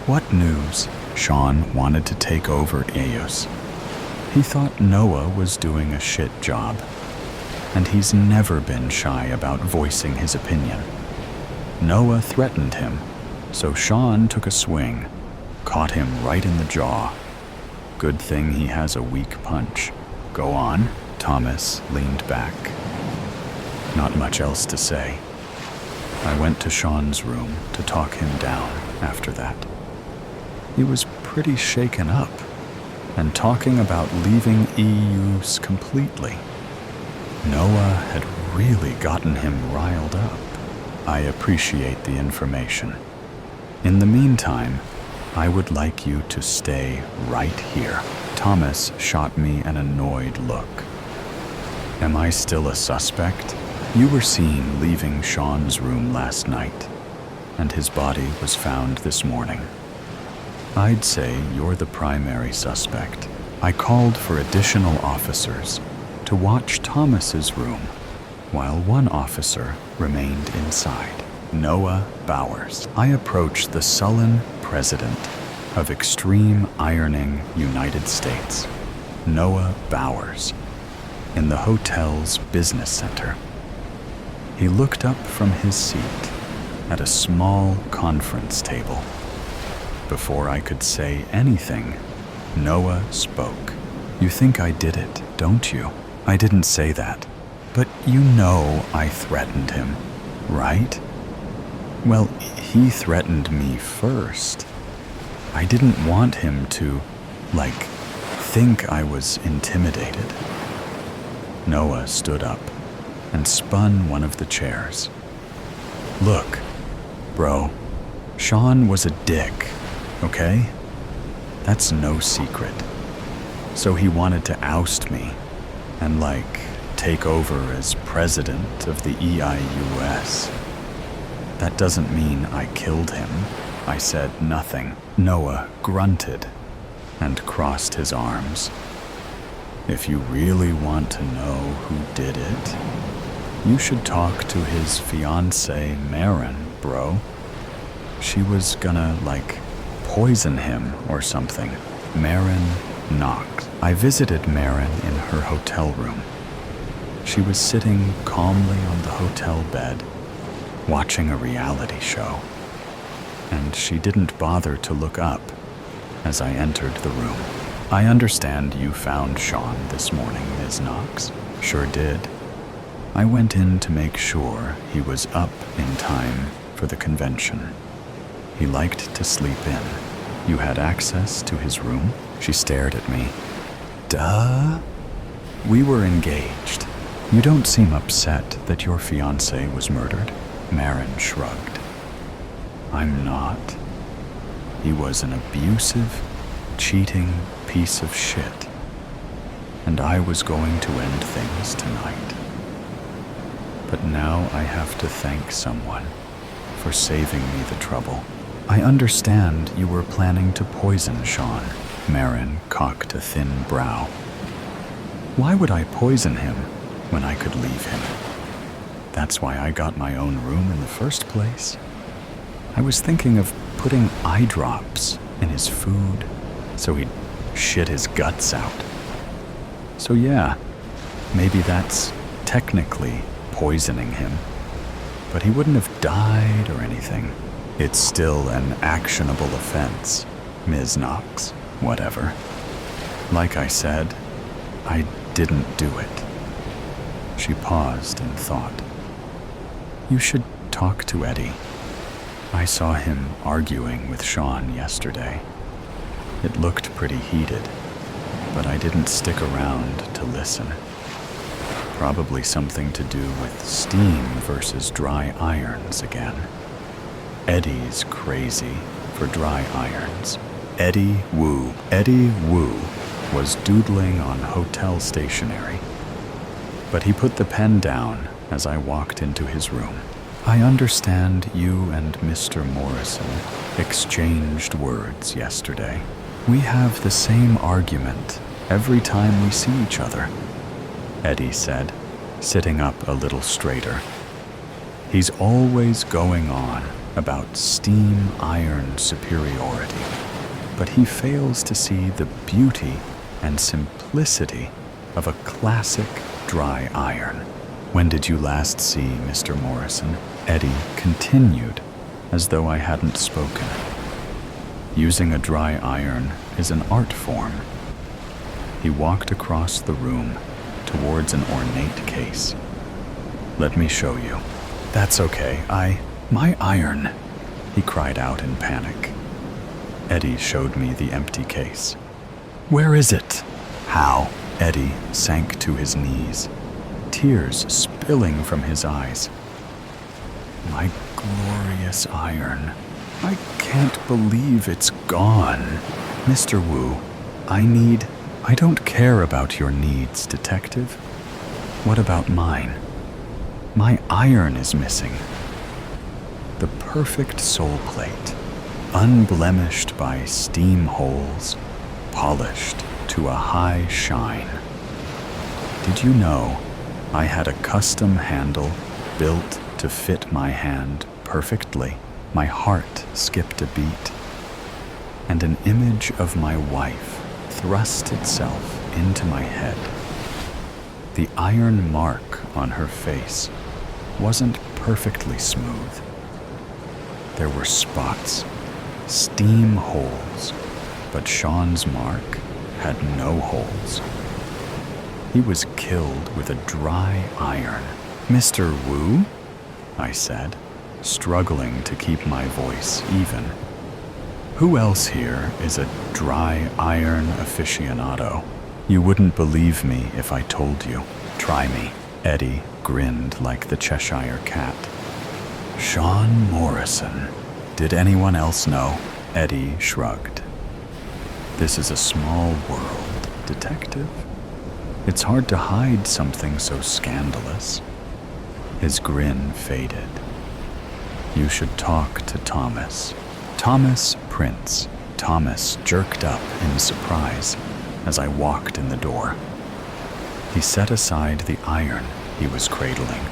What news? Sean wanted to take over Eos. He thought Noah was doing a shit job, and he's never been shy about voicing his opinion. Noah threatened him, so Sean took a swing, caught him right in the jaw. Good thing he has a weak punch. Go on. Thomas leaned back. Not much else to say. I went to Sean's room to talk him down after that. He was pretty shaken up and talking about leaving EUs completely. Noah had really gotten him riled up. I appreciate the information. In the meantime, I would like you to stay right here. Thomas shot me an annoyed look. Am I still a suspect? You were seen leaving Sean's room last night, and his body was found this morning. I'd say you're the primary suspect. I called for additional officers to watch Thomas's room, while one officer remained inside. Noah Bowers. I approached the sullen president of Extreme Ironing United States, Noah Bowers, in the hotel's business center. He looked up from his seat at a small conference table. Before I could say anything, Noah spoke. You think I did it, don't you? I didn't say that. But you know I threatened him, right? Well, he threatened me first. I didn't want him to, think I was intimidated. Noah stood up and spun one of the chairs. Look, bro, Sean was a dick, okay? That's no secret. So he wanted to oust me and, take over as president of the EIUS. That doesn't mean I killed him. I said nothing. Noah grunted and crossed his arms. If you really want to know who did it, you should talk to his fiancée, Marin, bro. She was gonna, poison him or something. Marin knocked. I visited Marin in her hotel room. She was sitting calmly on the hotel bed, watching a reality show, and she didn't bother to look up as I entered the room. I understand you found Sean this morning, Ms. Knox. Sure did. I went in to make sure he was up in time for the convention. He liked to sleep in. You had access to his room? She stared at me. Duh. We were engaged. You don't seem upset that your fiancé was murdered. Marin shrugged. I'm not. He was an abusive, cheating piece of shit, and I was going to end things tonight. But now I have to thank someone for saving me the trouble. I understand you were planning to poison Sean. Marin cocked a thin brow. Why would I poison him when I could leave him? That's why I got my own room in the first place. I was thinking of putting eye drops in his food so he'd shit his guts out. So yeah, maybe that's technically poisoning him, but he wouldn't have died or anything. It's still an actionable offense, Ms. Knox. Whatever. Like I said, I didn't do it. She paused and thought. You should talk to Eddie. I saw him arguing with Sean yesterday. It looked pretty heated, but I didn't stick around to listen. Probably something to do with steam versus dry irons again. Eddie's crazy for dry irons. Eddie Wu was doodling on hotel stationery, but he put the pen down as I walked into his room. I understand you and Mr. Morrison exchanged words yesterday. We have the same argument every time we see each other, Eddie said, sitting up a little straighter. He's always going on about steam iron superiority, but he fails to see the beauty and simplicity of a classic dry iron. When did you last see Mr. Morrison? Eddie continued, as though I hadn't spoken. Using a dry iron is an art form. He walked across the room towards an ornate case. Let me show you. That's okay, my iron, he cried out in panic. Eddie showed me the empty case. Where is it? How? Eddie sank to his knees, tears spilling from his eyes. My glorious iron. I can't believe it's gone. Mr. Wu, I don't care about your needs, detective. What about mine? My iron is missing. The perfect sole plate, unblemished by steam holes, polished to a high shine. Did you know I had a custom handle built to fit my hand perfectly? My heart skipped a beat, and an image of my wife thrust itself into my head. The iron mark on her face wasn't perfectly smooth. There were spots, steam holes, but Sean's mark had no holes. He was killed with a dry iron. Mr. Wu? I said, struggling to keep my voice even. Who else here is a dry iron aficionado? You wouldn't believe me if I told you. Try me. Eddie grinned like the Cheshire Cat. Sean Morrison. Did anyone else know? Eddie shrugged. This is a small world, detective. It's hard to hide something so scandalous. His grin faded. You should talk to Thomas. Thomas Prince. Thomas jerked up in surprise as I walked in the door. He set aside the iron he was cradling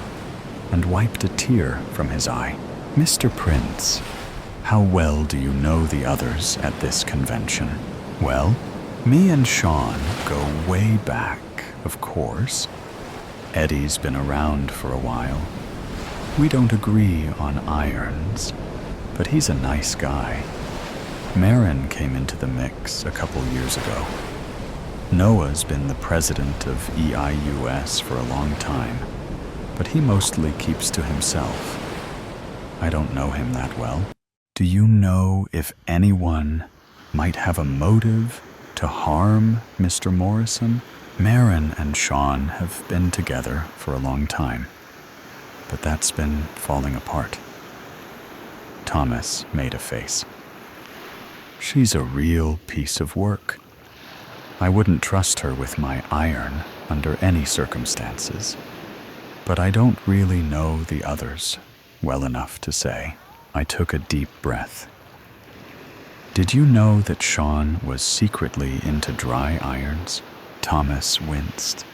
and wiped a tear from his eye. Mr. Prince, how well do you know the others at this convention? Well, me and Sean go way back, of course. Eddie's been around for a while. We don't agree on irons, but he's a nice guy. Marin came into the mix a couple years ago. Noah's been the president of EIUS for a long time, but he mostly keeps to himself. I don't know him that well. Do you know if anyone might have a motive to harm Mr. Morrison? Marin and Sean have been together for a long time, but that's been falling apart. Thomas made a face. She's a real piece of work. I wouldn't trust her with my iron under any circumstances, but I don't really know the others well enough to say. I took a deep breath. Did you know that Sean was secretly into dry irons? Thomas winced.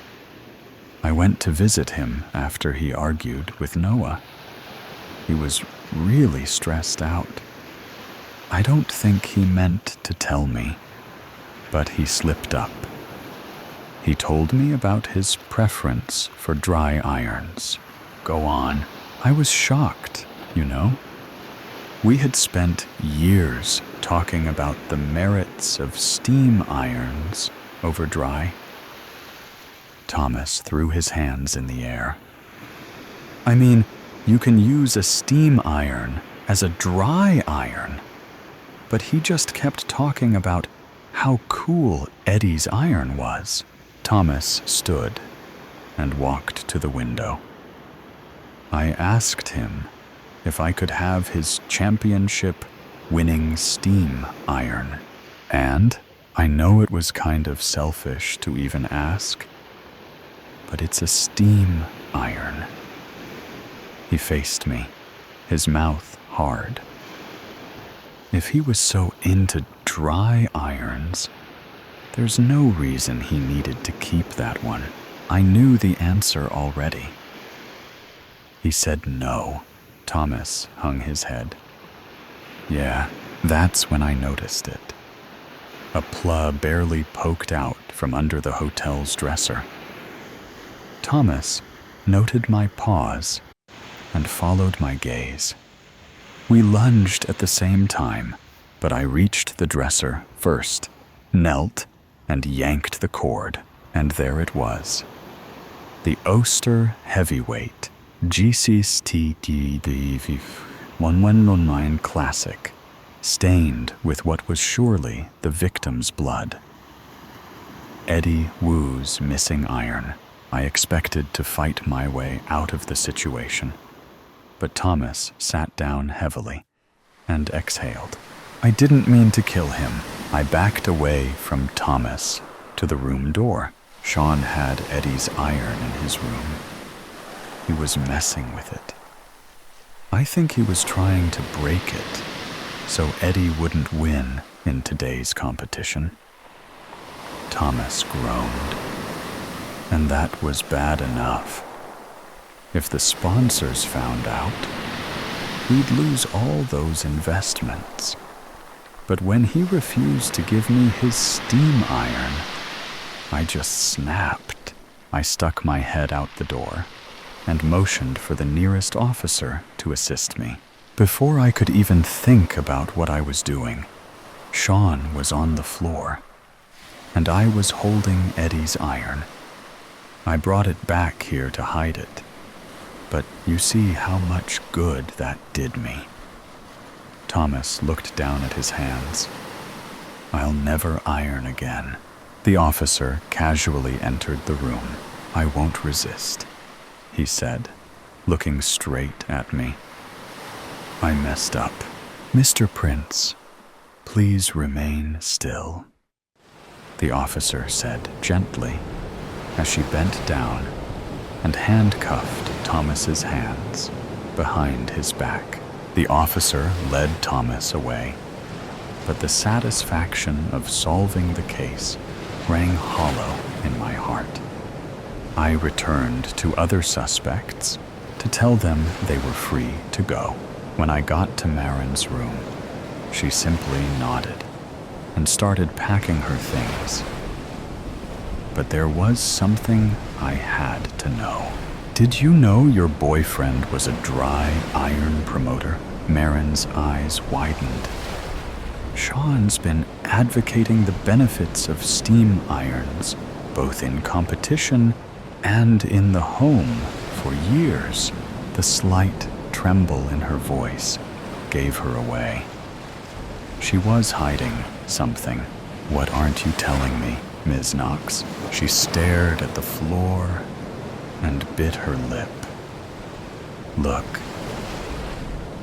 I went to visit him after he argued with Noah. He was really stressed out. I don't think he meant to tell me, but he slipped up. He told me about his preference for dry irons. Go on. I was shocked, you know. We had spent years talking about the merits of steam irons over dry. Thomas threw his hands in the air. I mean, you can use a steam iron as a dry iron. But he just kept talking about how cool Eddie's iron was. Thomas stood and walked to the window. I asked him if I could have his championship-winning steam iron. And I know it was kind of selfish to even ask, but it's a steam iron. He faced me. his mouth hard. If he was so into dry irons, there's no reason he needed to keep that one. I knew the answer already. He said no. Thomas hung his head. Yeah, that's when I noticed it. A plug barely poked out from under the hotel's dresser. Thomas noted my pause and followed my gaze. We lunged at the same time, but I reached the dresser first, knelt, and yanked the cord, and there it was. The Oster Heavyweight GCSTD 1109 Classic, stained with what was surely the victim's blood. Eddie Wu's missing iron. I expected to fight my way out of the situation, but Thomas sat down heavily and exhaled. I didn't mean to kill him. I backed away from Thomas to the room door. Sean had Eddie's iron in his room. He was messing with it. I think he was trying to break it so Eddie wouldn't win in today's competition. Thomas groaned, and that was bad enough. If the sponsors found out, we'd lose all those investments. But when he refused to give me his steam iron, I just snapped. I stuck my head out the door and motioned for the nearest officer to assist me. Before I could even think about what I was doing, Sean was on the floor, and I was holding Eddie's iron. I brought it back here to hide it, but you see how much good that did me. Thomas looked down at his hands. I'll never iron again. The officer casually entered the room. I won't resist, he said, looking straight at me. I messed up. Mr. Prince, please remain still, the officer said gently as she bent down and handcuffed Thomas's hands behind his back. The officer led Thomas away, but the satisfaction of solving the case rang hollow in my heart. I returned to other suspects to tell them they were free to go. When I got to Marin's room, she simply nodded and started packing her things. But there was something I had to know. Did you know your boyfriend was a dry iron promoter? Marin's eyes widened. Sean's been advocating the benefits of steam irons, both in competition and in the home, for years. The slight tremble in her voice gave her away. She was hiding something. What aren't you telling me, Ms. Knox? She stared at the floor and bit her lip. Look,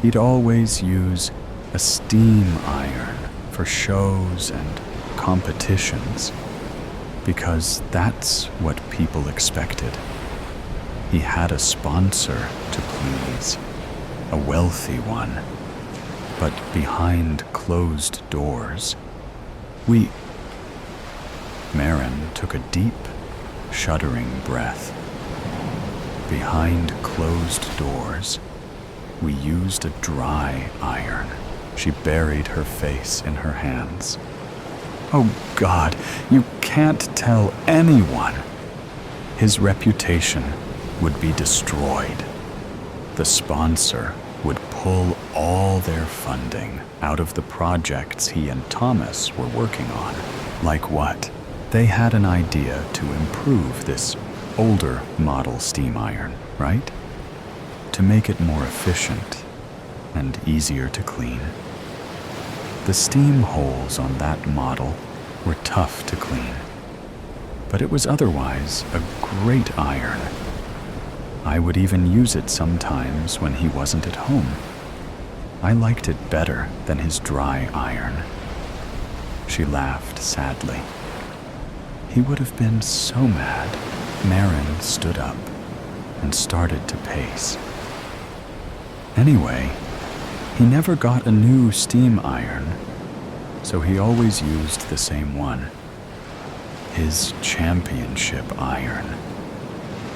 he'd always use a steam iron for shows and competitions because that's what people expected. He had a sponsor to please, a wealthy one. But behind closed doors, Marin took a deep, shuddering breath. Behind closed doors, we used a dry iron. She buried her face in her hands. Oh God, you can't tell anyone. His reputation would be destroyed. The sponsor would pull all their funding out of the projects he and Thomas were working on. Like what? They had an idea to improve this older model steam iron, right? To make it more efficient and easier to clean. The steam holes on that model were tough to clean, but it was otherwise a great iron. I would even use it sometimes when he wasn't at home. I liked it better than his dry iron. She laughed sadly. He would have been so mad. Marin stood up and started to pace. Anyway, he never got a new steam iron, so he always used the same one. His championship iron.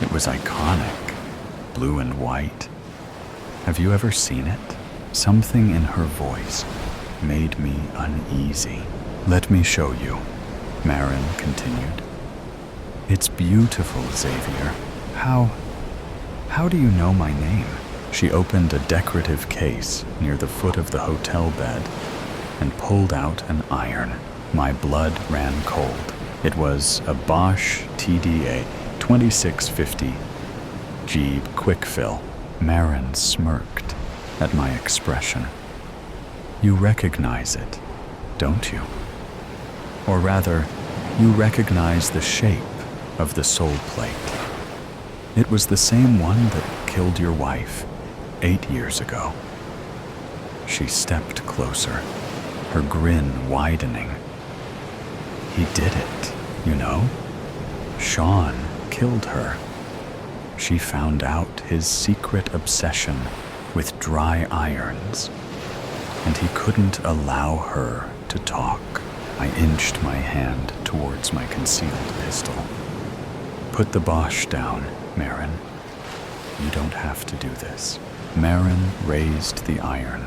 It was iconic, blue and white. Have you ever seen it? Something in her voice made me uneasy. Let me show you, Marin continued. It's beautiful, Xavier. How do you know my name? She opened a decorative case near the foot of the hotel bed and pulled out an iron. My blood ran cold. It was a Bosch TDA 2650 Jeep quick fill. Marin smirked at my expression. You recognize it, don't you? Or rather, you recognize the shape of the sole plate. It was the same one that killed your wife 8 years ago. She stepped closer, her grin widening. He did it, you know? Sean killed her. She found out his secret obsession with dry irons, and he couldn't allow her to talk. I inched my hand towards my concealed pistol. Put the Bosch down, Marin. You don't have to do this. Marin raised the iron,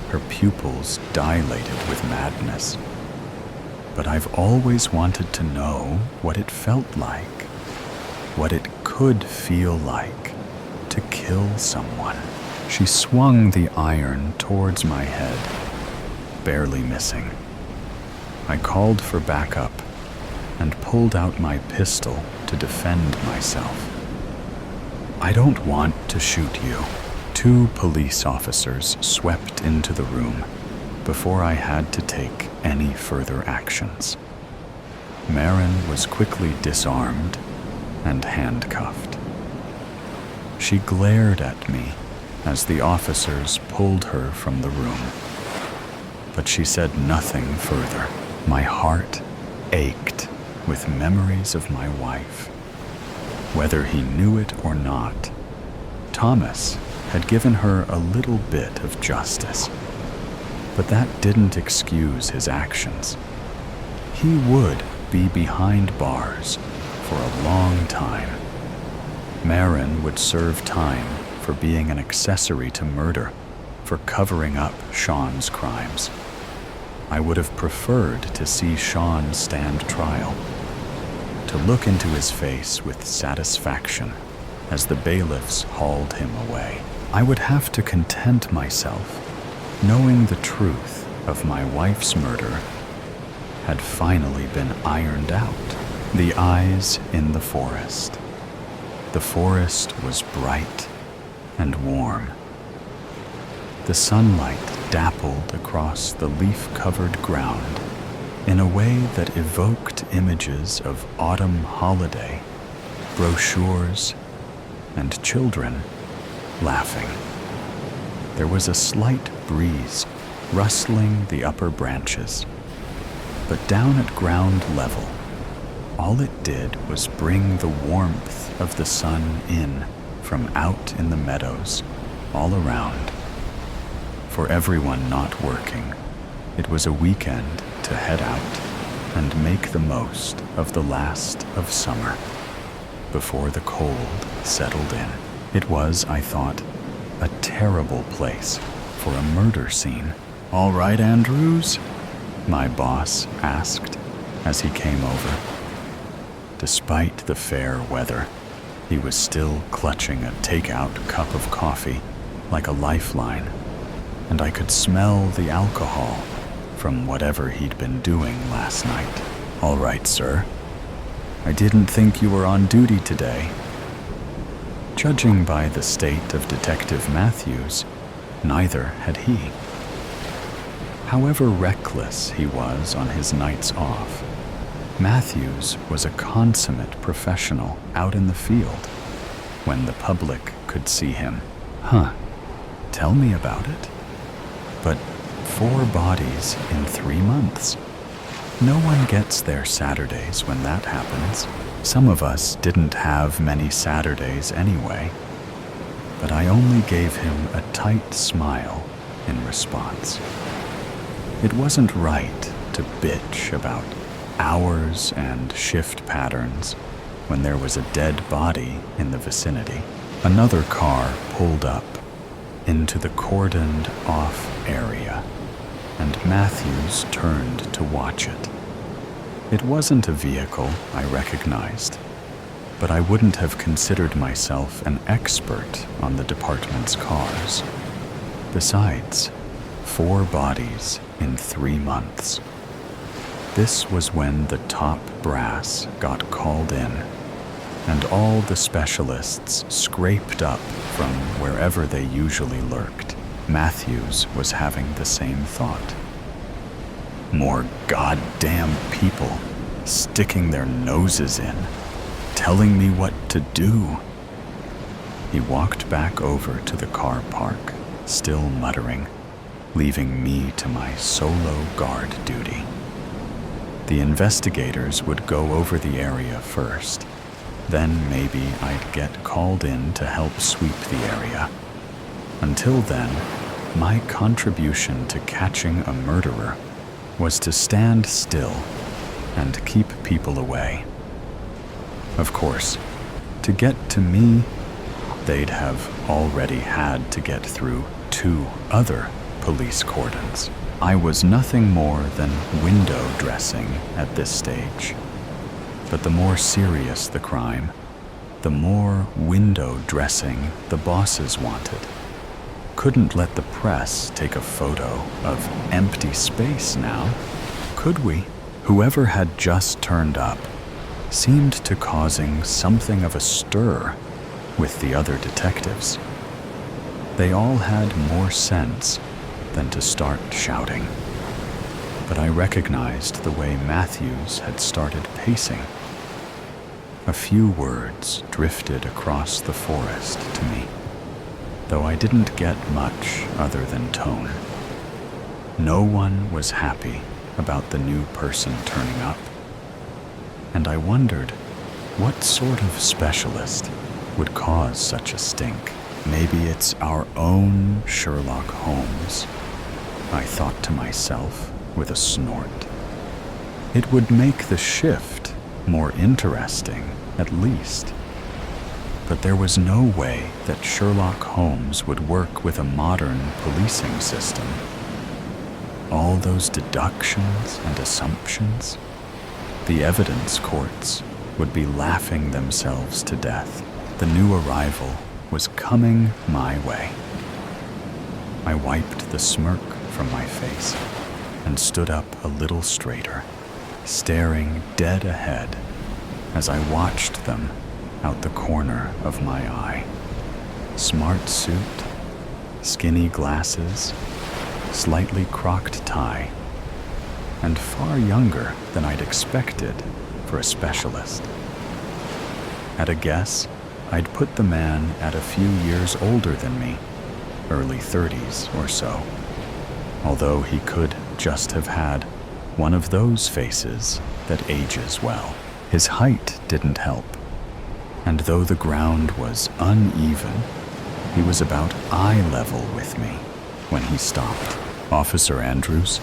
her pupils dilated with madness. But I've always wanted to know what it felt like, what it could feel like to kill someone. She swung the iron towards my head, barely missing. I called for backup and pulled out my pistol to defend myself. I don't want to shoot you. 2 police officers swept into the room before I had to take any further actions. Marin was quickly disarmed and handcuffed. She glared at me as the officers pulled her from the room, but she said nothing further. My heart ached with memories of my wife. Whether he knew it or not, Thomas had given her a little bit of justice, but that didn't excuse his actions. He would be behind bars for a long time. Marin would serve time for being an accessory to murder, for covering up Sean's crimes. I would have preferred to see Sean stand trial, to look into his face with satisfaction as the bailiffs hauled him away. I would have to content myself knowing the truth of my wife's murder had finally been ironed out. The eyes in the forest. The forest was bright and warm. The sunlight dappled across the leaf-covered ground in a way that evoked images of autumn holiday, brochures, and children laughing. There was a slight breeze rustling the upper branches, but down at ground level, all it did was bring the warmth of the sun in from out in the meadows all around. For everyone not working, it was a weekend to head out and make the most of the last of summer before the cold settled in. It was, I thought, a terrible place for a murder scene. All right, Andrews? My boss asked as he came over. Despite the fair weather, he was still clutching a takeout cup of coffee like a lifeline, and I could smell the alcohol from whatever he'd been doing last night. All right, sir. I didn't think you were on duty today. Judging by the state of Detective Matthews, neither had he. However reckless he was on his nights off, Matthews was a consummate professional out in the field when the public could see him. Tell me about it. But 4 bodies in 3 months. No one gets their Saturdays when that happens. Some of us didn't have many Saturdays anyway. but I only gave him a tight smile in response. It wasn't right to bitch about hours and shift patterns when there was a dead body in the vicinity. Another car pulled up into the cordoned off area, and Matthews turned to watch it. It wasn't a vehicle I recognized, but I wouldn't have considered myself an expert on the department's cars. Besides, 4 bodies in 3 months. This was when the top brass got called in, and all the specialists scraped up from wherever they usually lurked. Matthews was having the same thought. More goddamn people sticking their noses in, telling me what to do. He walked back over to the car park, still muttering, leaving me to my solo guard duty. The investigators would go over the area first. Then maybe I'd get called in to help sweep the area. Until then, my contribution to catching a murderer was to stand still and keep people away. Of course, to get to me, they'd have already had to get through 2 other police cordons. I was nothing more than window dressing at this stage. But the more serious the crime, the more window dressing the bosses wanted. Couldn't let the press take a photo of empty space now, could we? Whoever had just turned up seemed to causing something of a stir with the other detectives. They all had more sense than to start shouting. But I recognized the way Matthews had started pacing. A few words drifted across the forest to me, though I didn't get much other than tone. No one was happy about the new person turning up, and I wondered what sort of specialist would cause such a stink. Maybe it's our own Sherlock Holmes, I thought to myself with a snort. It would make the shift more interesting, at least. But there was no way that Sherlock Holmes would work with a modern policing system. All those deductions and assumptions, the evidence courts would be laughing themselves to death. The new arrival was coming my way. I wiped the smirk from my face and stood up a little straighter, staring dead ahead as I watched them out the corner of my eye. Smart suit, skinny glasses, slightly cropped tie, and far younger than I'd expected for a specialist. At a guess, I'd put the man at a few years older than me, early 30s or so, although he could just have had one of those faces that ages well. His height didn't help, and though the ground was uneven, he was about eye level with me when he stopped. "Officer Andrews?"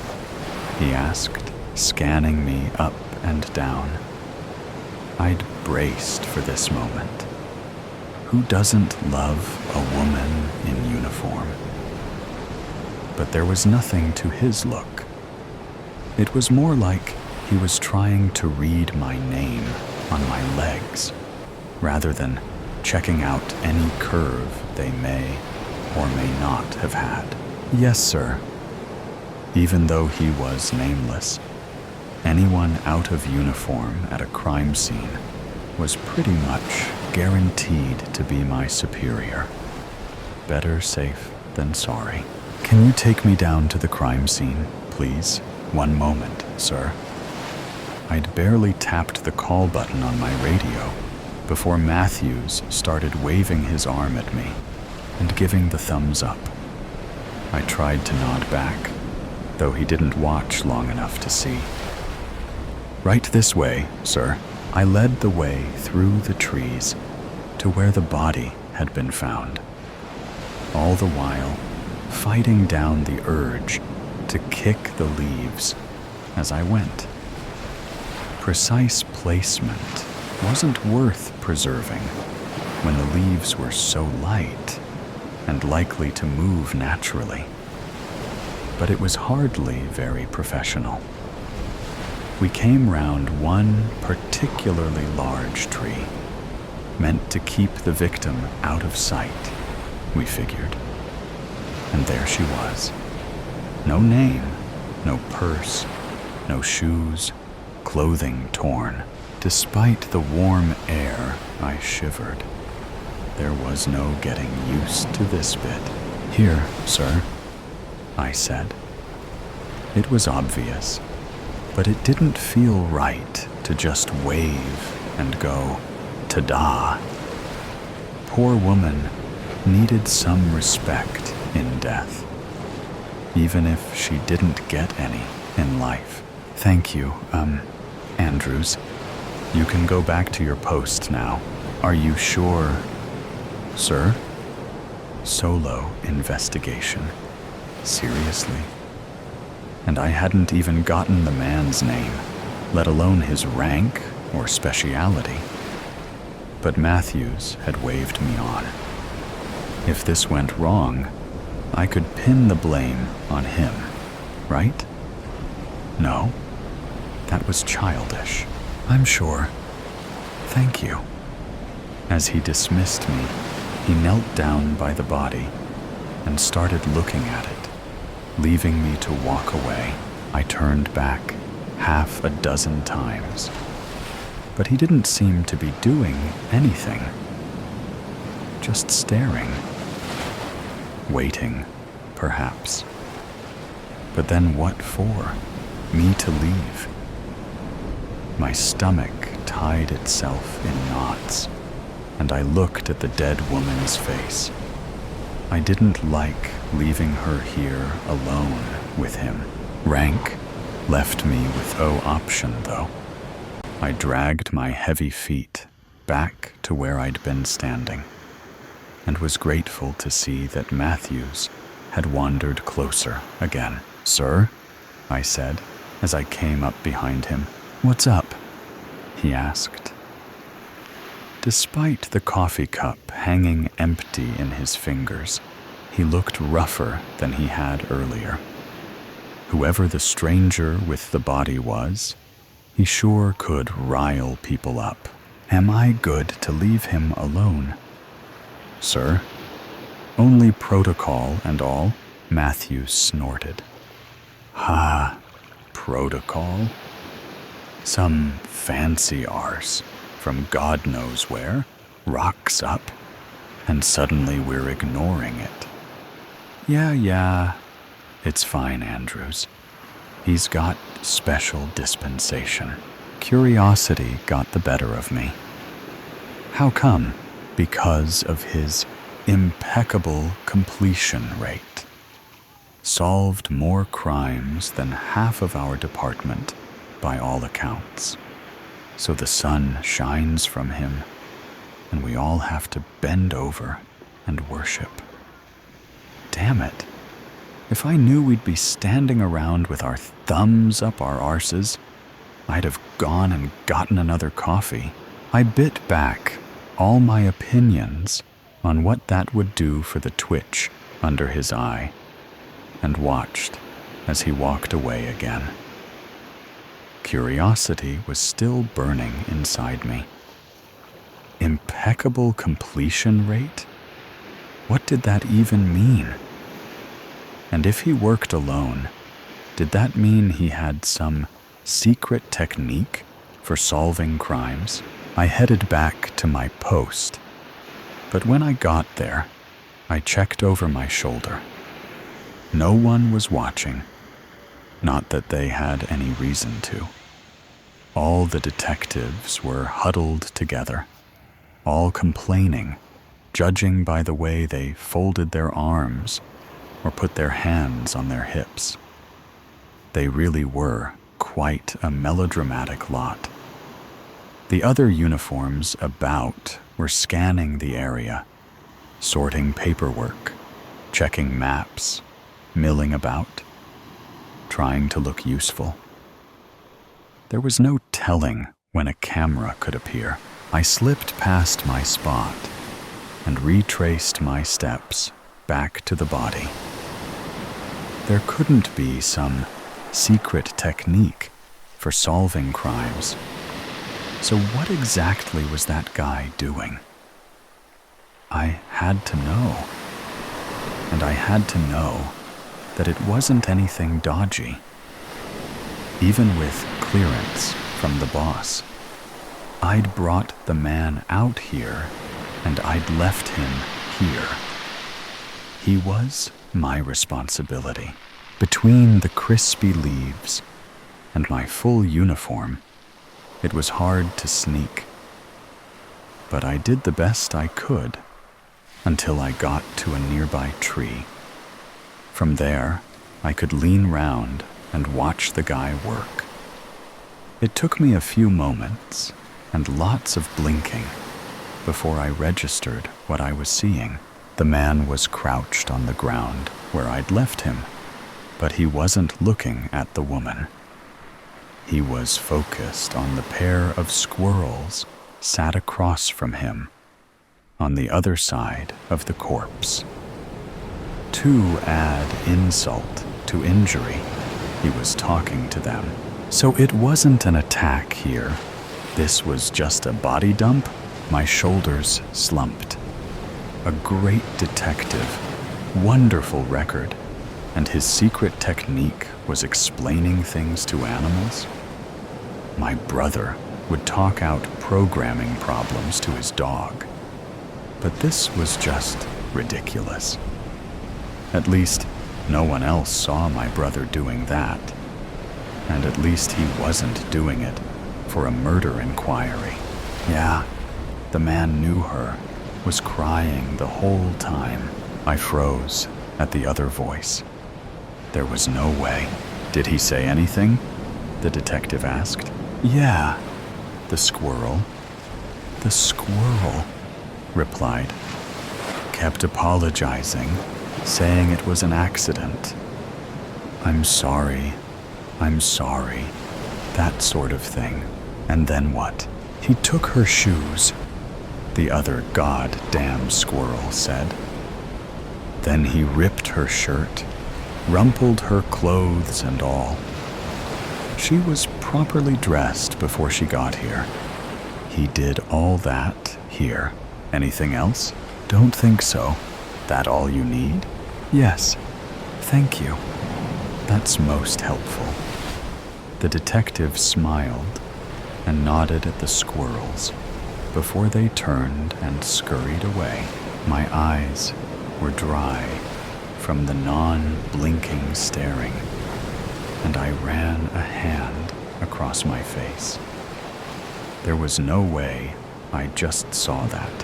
he asked, scanning me up and down. I'd braced for this moment. Who doesn't love a woman in uniform? But there was nothing to his look. It was more like he was trying to read my name on my legs, rather than checking out any curve they may or may not have had. "Yes, sir." Even though he was nameless, anyone out of uniform at a crime scene was pretty much guaranteed to be my superior. Better safe than sorry. "Can you take me down to the crime scene, please? One moment, sir." I'd barely tapped the call button on my radio before Matthews started waving his arm at me and giving the thumbs up. I tried to nod back, though he didn't watch long enough to see. "Right this way, sir." I led the way through the trees to where the body had been found. all the while fighting down the urge to kick the leaves as I went. Precise placement wasn't worth preserving when the leaves were so light and likely to move naturally. But it was hardly very professional. We came round one particularly large tree, meant to keep the victim out of sight, we figured. And there she was. No name, no purse, no shoes, clothing torn. Despite the warm air, I shivered. There was no getting used to this bit. "Here, sir," I said. It was obvious, but it didn't feel right to just wave and go, "Ta-da." Poor woman needed some respect in death, even if she didn't get any in life. "Thank you, Andrews. You can go back to your post now. Are you sure, sir?" Solo investigation. Seriously? And I hadn't even gotten the man's name, let alone his rank or speciality. But Matthews had waved me on. If this went wrong, I could pin the blame on him, right? No, that was childish. "I'm sure. Thank you." As he dismissed me, he knelt down by the body and started looking at it, leaving me to walk away. I turned back half a dozen times, but he didn't seem to be doing anything, just staring. Waiting, perhaps. But then what for? Me to leave? My stomach tied itself in knots, and I looked at the dead woman's face. I didn't like leaving her here alone with him. Rank left me with no option, though. I dragged my heavy feet back to where I'd been standing, and was grateful to see that Matthews had wandered closer again. "Sir?" I said as I came up behind him. "What's up?" he asked. Despite the coffee cup hanging empty in his fingers, he looked rougher than he had earlier. Whoever the stranger with the body was, he sure could rile people up. "Am I good to leave him alone?" "Sir? Only protocol and all," Matthews snorted. "Ha, protocol? Some fancy arse from God knows where rocks up, and suddenly we're ignoring it. Yeah, it's fine, Andrews. He's got special dispensation." Curiosity got the better of me. How come? Because of his impeccable completion rate. Solved more crimes than half of our department, by all accounts. So the sun shines from him, and we all have to bend over and worship. Damn it. If I knew we'd be standing around with our thumbs up our arses, I'd have gone and gotten another coffee. I bit back all my opinions on what that would do for the twitch under his eye, and watched as he walked away again. Curiosity was still burning inside me. Impeccable completion rate? What did that even mean? And if he worked alone, did that mean he had some secret technique for solving crimes? I headed back to my post, but when I got there, I checked over my shoulder. No one was watching. Not that they had any reason to. All the detectives were huddled together, all complaining, judging by the way they folded their arms or put their hands on their hips. They really were quite a melodramatic lot. The other uniforms about were scanning the area, sorting paperwork, checking maps, milling about, trying to look useful. There was no telling when a camera could appear. I slipped past my spot and retraced my steps back to the body. There couldn't be some secret technique for solving crimes. So what exactly was that guy doing? I had to know. And I had to know that it wasn't anything dodgy. Even with clearance from the boss, I'd brought the man out here and I'd left him here. He was my responsibility. Between the crispy leaves and my full uniform, it was hard to sneak. But I did the best I could until I got to a nearby tree. From there, I could lean round and watch the guy work. It took me a few moments and lots of blinking before I registered what I was seeing. The man was crouched on the ground where I'd left him, but he wasn't looking at the woman. He was focused on the pair of squirrels sat across from him, on the other side of the corpse. To add insult to injury, he was talking to them. So it wasn't an attack here. This was just a body dump. My shoulders slumped. A great detective, wonderful record, and his secret technique was explaining things to animals. My brother would talk out programming problems to his dog. But this was just ridiculous. At least, no one else saw my brother doing that. And at least he wasn't doing it for a murder inquiry. Yeah, the man knew her, was crying the whole time. I froze at the other voice. There was no way. Did he say anything? The detective asked. Yeah, the squirrel, replied. Kept apologizing, saying it was an accident. I'm sorry, that sort of thing. And then what? He took her shoes, the other goddamn squirrel said. Then he ripped her shirt, rumpled her clothes and all. She was properly dressed before she got here. He did all that here. Anything else? Don't think so. That all you need? Yes. Thank you. That's most helpful. The detective smiled and nodded at the squirrels before they turned and scurried away. My eyes were dry from the non-blinking staring, and I ran a hand across my face. There was no way I just saw that.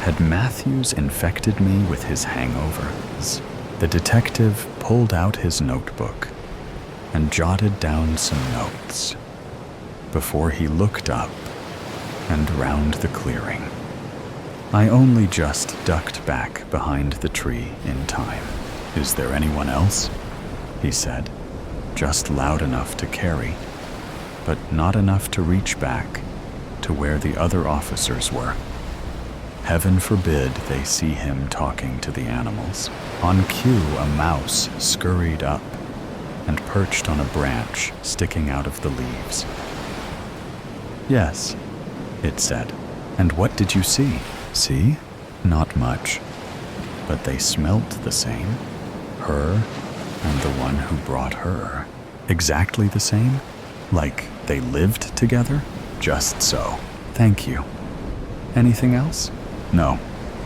Had Matthews infected me with his hangovers? The detective pulled out his notebook and jotted down some notes before he looked up and round the clearing. I only just ducked back behind the tree in time. Is there anyone else? He said, just loud enough to carry, but not enough to reach back to where the other officers were. Heaven forbid they see him talking to the animals. On cue, a mouse scurried up and perched on a branch sticking out of the leaves. Yes, it said. And what did you see? See? Not much. But they smelt the same. Her and the one who brought her. Exactly the same? Like they lived together? Just so. Thank you. Anything else? No.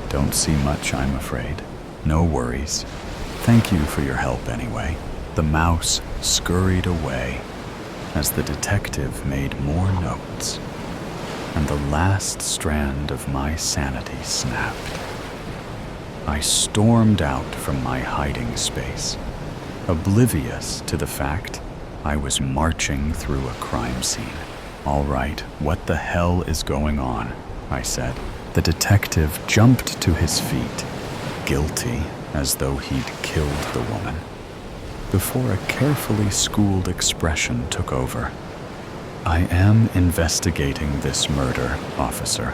Don't see much, I'm afraid. No worries. Thank you for your help anyway. The mouse scurried away as the detective made more notes, and the last strand of my sanity snapped. I stormed out from my hiding space, oblivious to the fact I was marching through a crime scene. All right, what the hell is going on? I said. The detective jumped to his feet. Guilty, as though he'd killed the woman, before a carefully schooled expression took over. "I am investigating this murder, officer.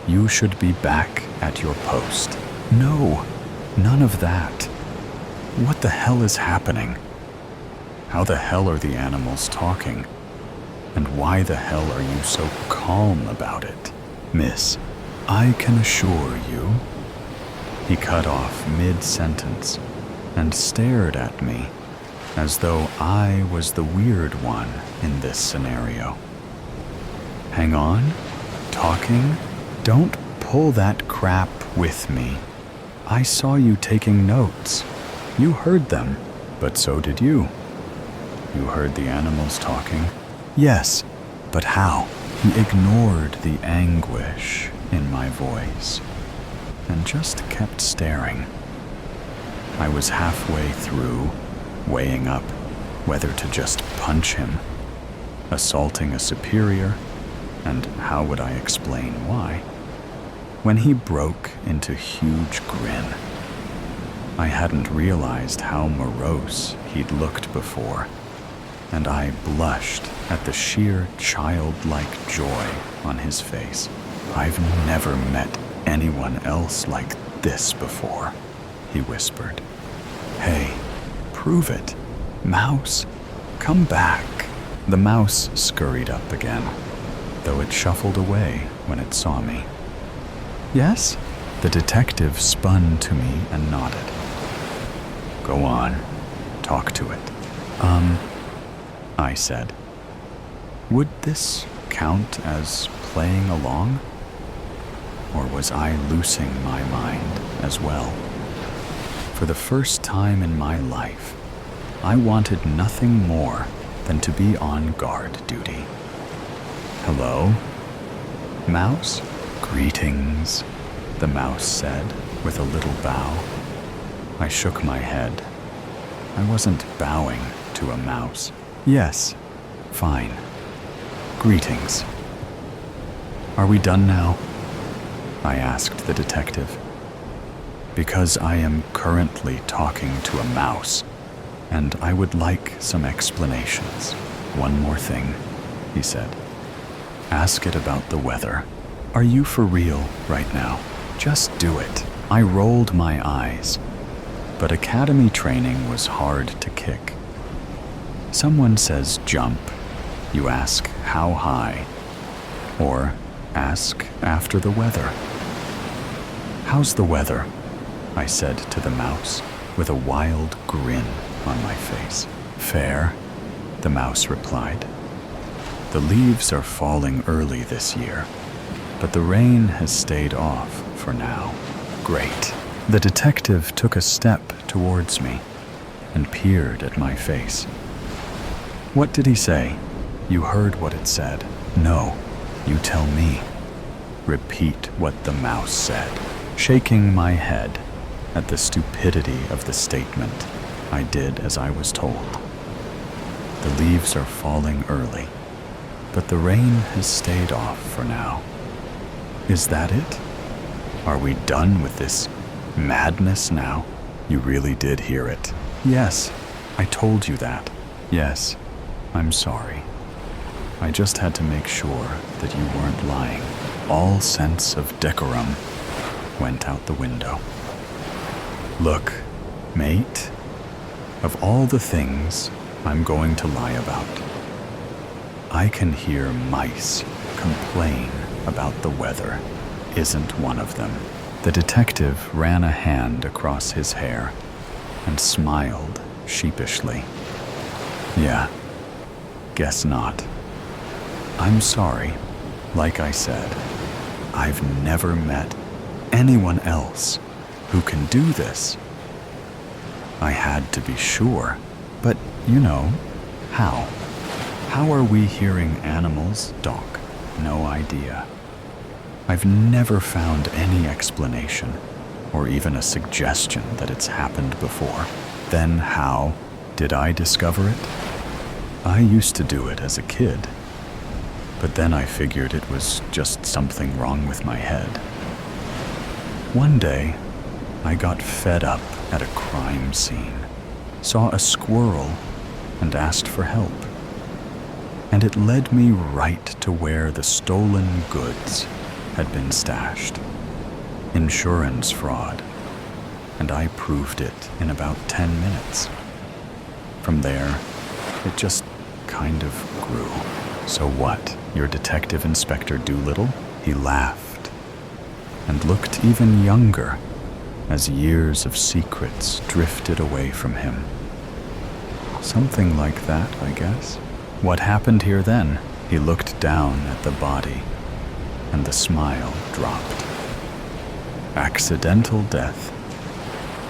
You should be back at your post." "No, none of that. What the hell is happening? How the hell are the animals talking? And why the hell are you so calm about it?" "Miss, I can assure you..." He cut off mid-sentence and stared at me as though I was the weird one in this scenario. "Hang on? Talking? Don't pull that crap with me. I saw you taking notes. You heard them, but so did you." "You heard the animals talking?" "Yes, but how?" He ignored the anguish in my voice and just kept staring. I was halfway through, weighing up whether to just punch him, assaulting a superior, and how would I explain why, when he broke into huge grin. I hadn't realized how morose he'd looked before, and I blushed at the sheer childlike joy on his face. "I've never met anyone else like this before," he whispered. "Hey, prove it. Mouse, come back." The mouse scurried up again, though it shuffled away when it saw me. "Yes?" The detective spun to me and nodded. "Go on, talk to it." I said. Would this count as playing along? Or was I losing my mind as well? For the first time in my life, I wanted nothing more than to be on guard duty. "Hello? Mouse?" "Greetings," the mouse said with a little bow. I shook my head. I wasn't bowing to a mouse. "Yes, fine. Greetings." "Are we done now?" I asked the detective. "Because I am currently talking to a mouse, and I would like some explanations." "One more thing," he said. "Ask it about the weather." "Are you for real right now? Just do it." I rolled my eyes, but academy training was hard to kick. Someone says jump, you ask how high, or ask after the weather. "How's the weather?" I said to the mouse with a wild grin on my face. "Fair," the mouse replied. "The leaves are falling early this year, but the rain has stayed off for now." "Great." The detective took a step towards me and peered at my face. "What did he say?" "You heard what it said." "No, you tell me." "Repeat what the mouse said." Shaking my head at the stupidity of the statement, I did as I was told. "The leaves are falling early, but the rain has stayed off for now." "Is that it? Are we done with this madness now?" "You really did hear it." "Yes, I told you that." "Yes, I'm sorry. I just had to make sure that you weren't lying." All sense of decorum went out the window. "Look, mate, of all the things I'm going to lie about, I can hear mice complain about the weather isn't one of them." The detective ran a hand across his hair and smiled sheepishly. "Yeah, guess not. I'm sorry. Like I said, I've never met anyone else who can do this. I had to be sure, but you know, how? How are we hearing animals, Doc? No idea. I've never found any explanation or even a suggestion that it's happened before. Then how did I discover it? I used to do it as a kid, but then I figured it was just something wrong with my head. One day, I got fed up at a crime scene, saw a squirrel, and asked for help. And it led me right to where the stolen goods had been stashed. Insurance fraud. And I proved it in about 10 minutes. From there, it just kind of grew. So what, you're Detective Inspector Doolittle? He laughed and looked even younger as years of secrets drifted away from him. Something like that, I guess. What happened here then? He looked down at the body, and the smile dropped. Accidental death.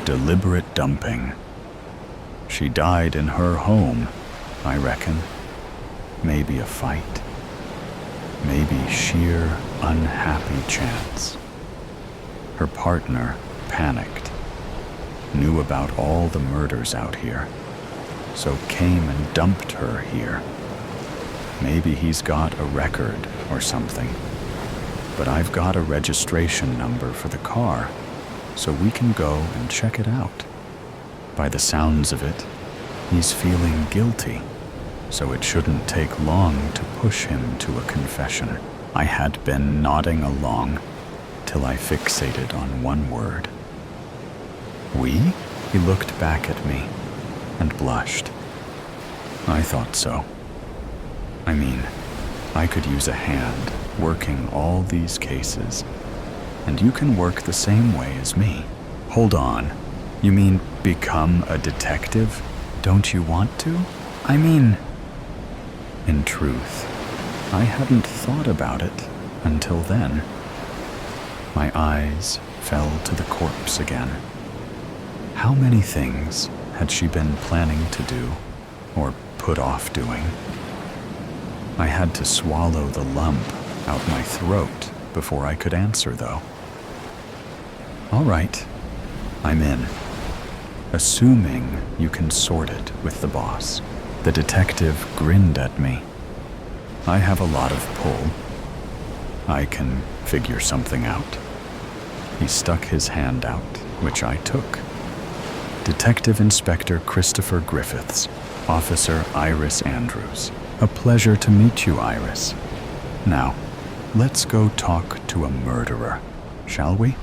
Deliberate dumping. She died in her home, I reckon. Maybe a fight. Maybe sheer unhappy chance. Her partner panicked, knew about all the murders out here, so came and dumped her here. Maybe he's got a record or something, but I've got a registration number for the car, so we can go and check it out. By the sounds of it, he's feeling guilty, so it shouldn't take long to push him to a confession. I had been nodding along till I fixated on one word. We? He looked back at me and blushed. I thought so. I mean, I could use a hand working all these cases, and you can work the same way as me. Hold on. You mean become a detective? Don't you want to? I mean, in truth, I hadn't thought about it until then. My eyes fell to the corpse again. How many things had she been planning to do, or put off doing? I had to swallow the lump out my throat before I could answer, though. All right, I'm in. Assuming you can sort it with the boss. The detective grinned at me. I have a lot of pull. I can figure something out. He stuck his hand out, which I took. Detective Inspector Christopher Griffiths, Officer Iris Andrews. A pleasure to meet you, Iris. Now, let's go talk to a murderer, shall we?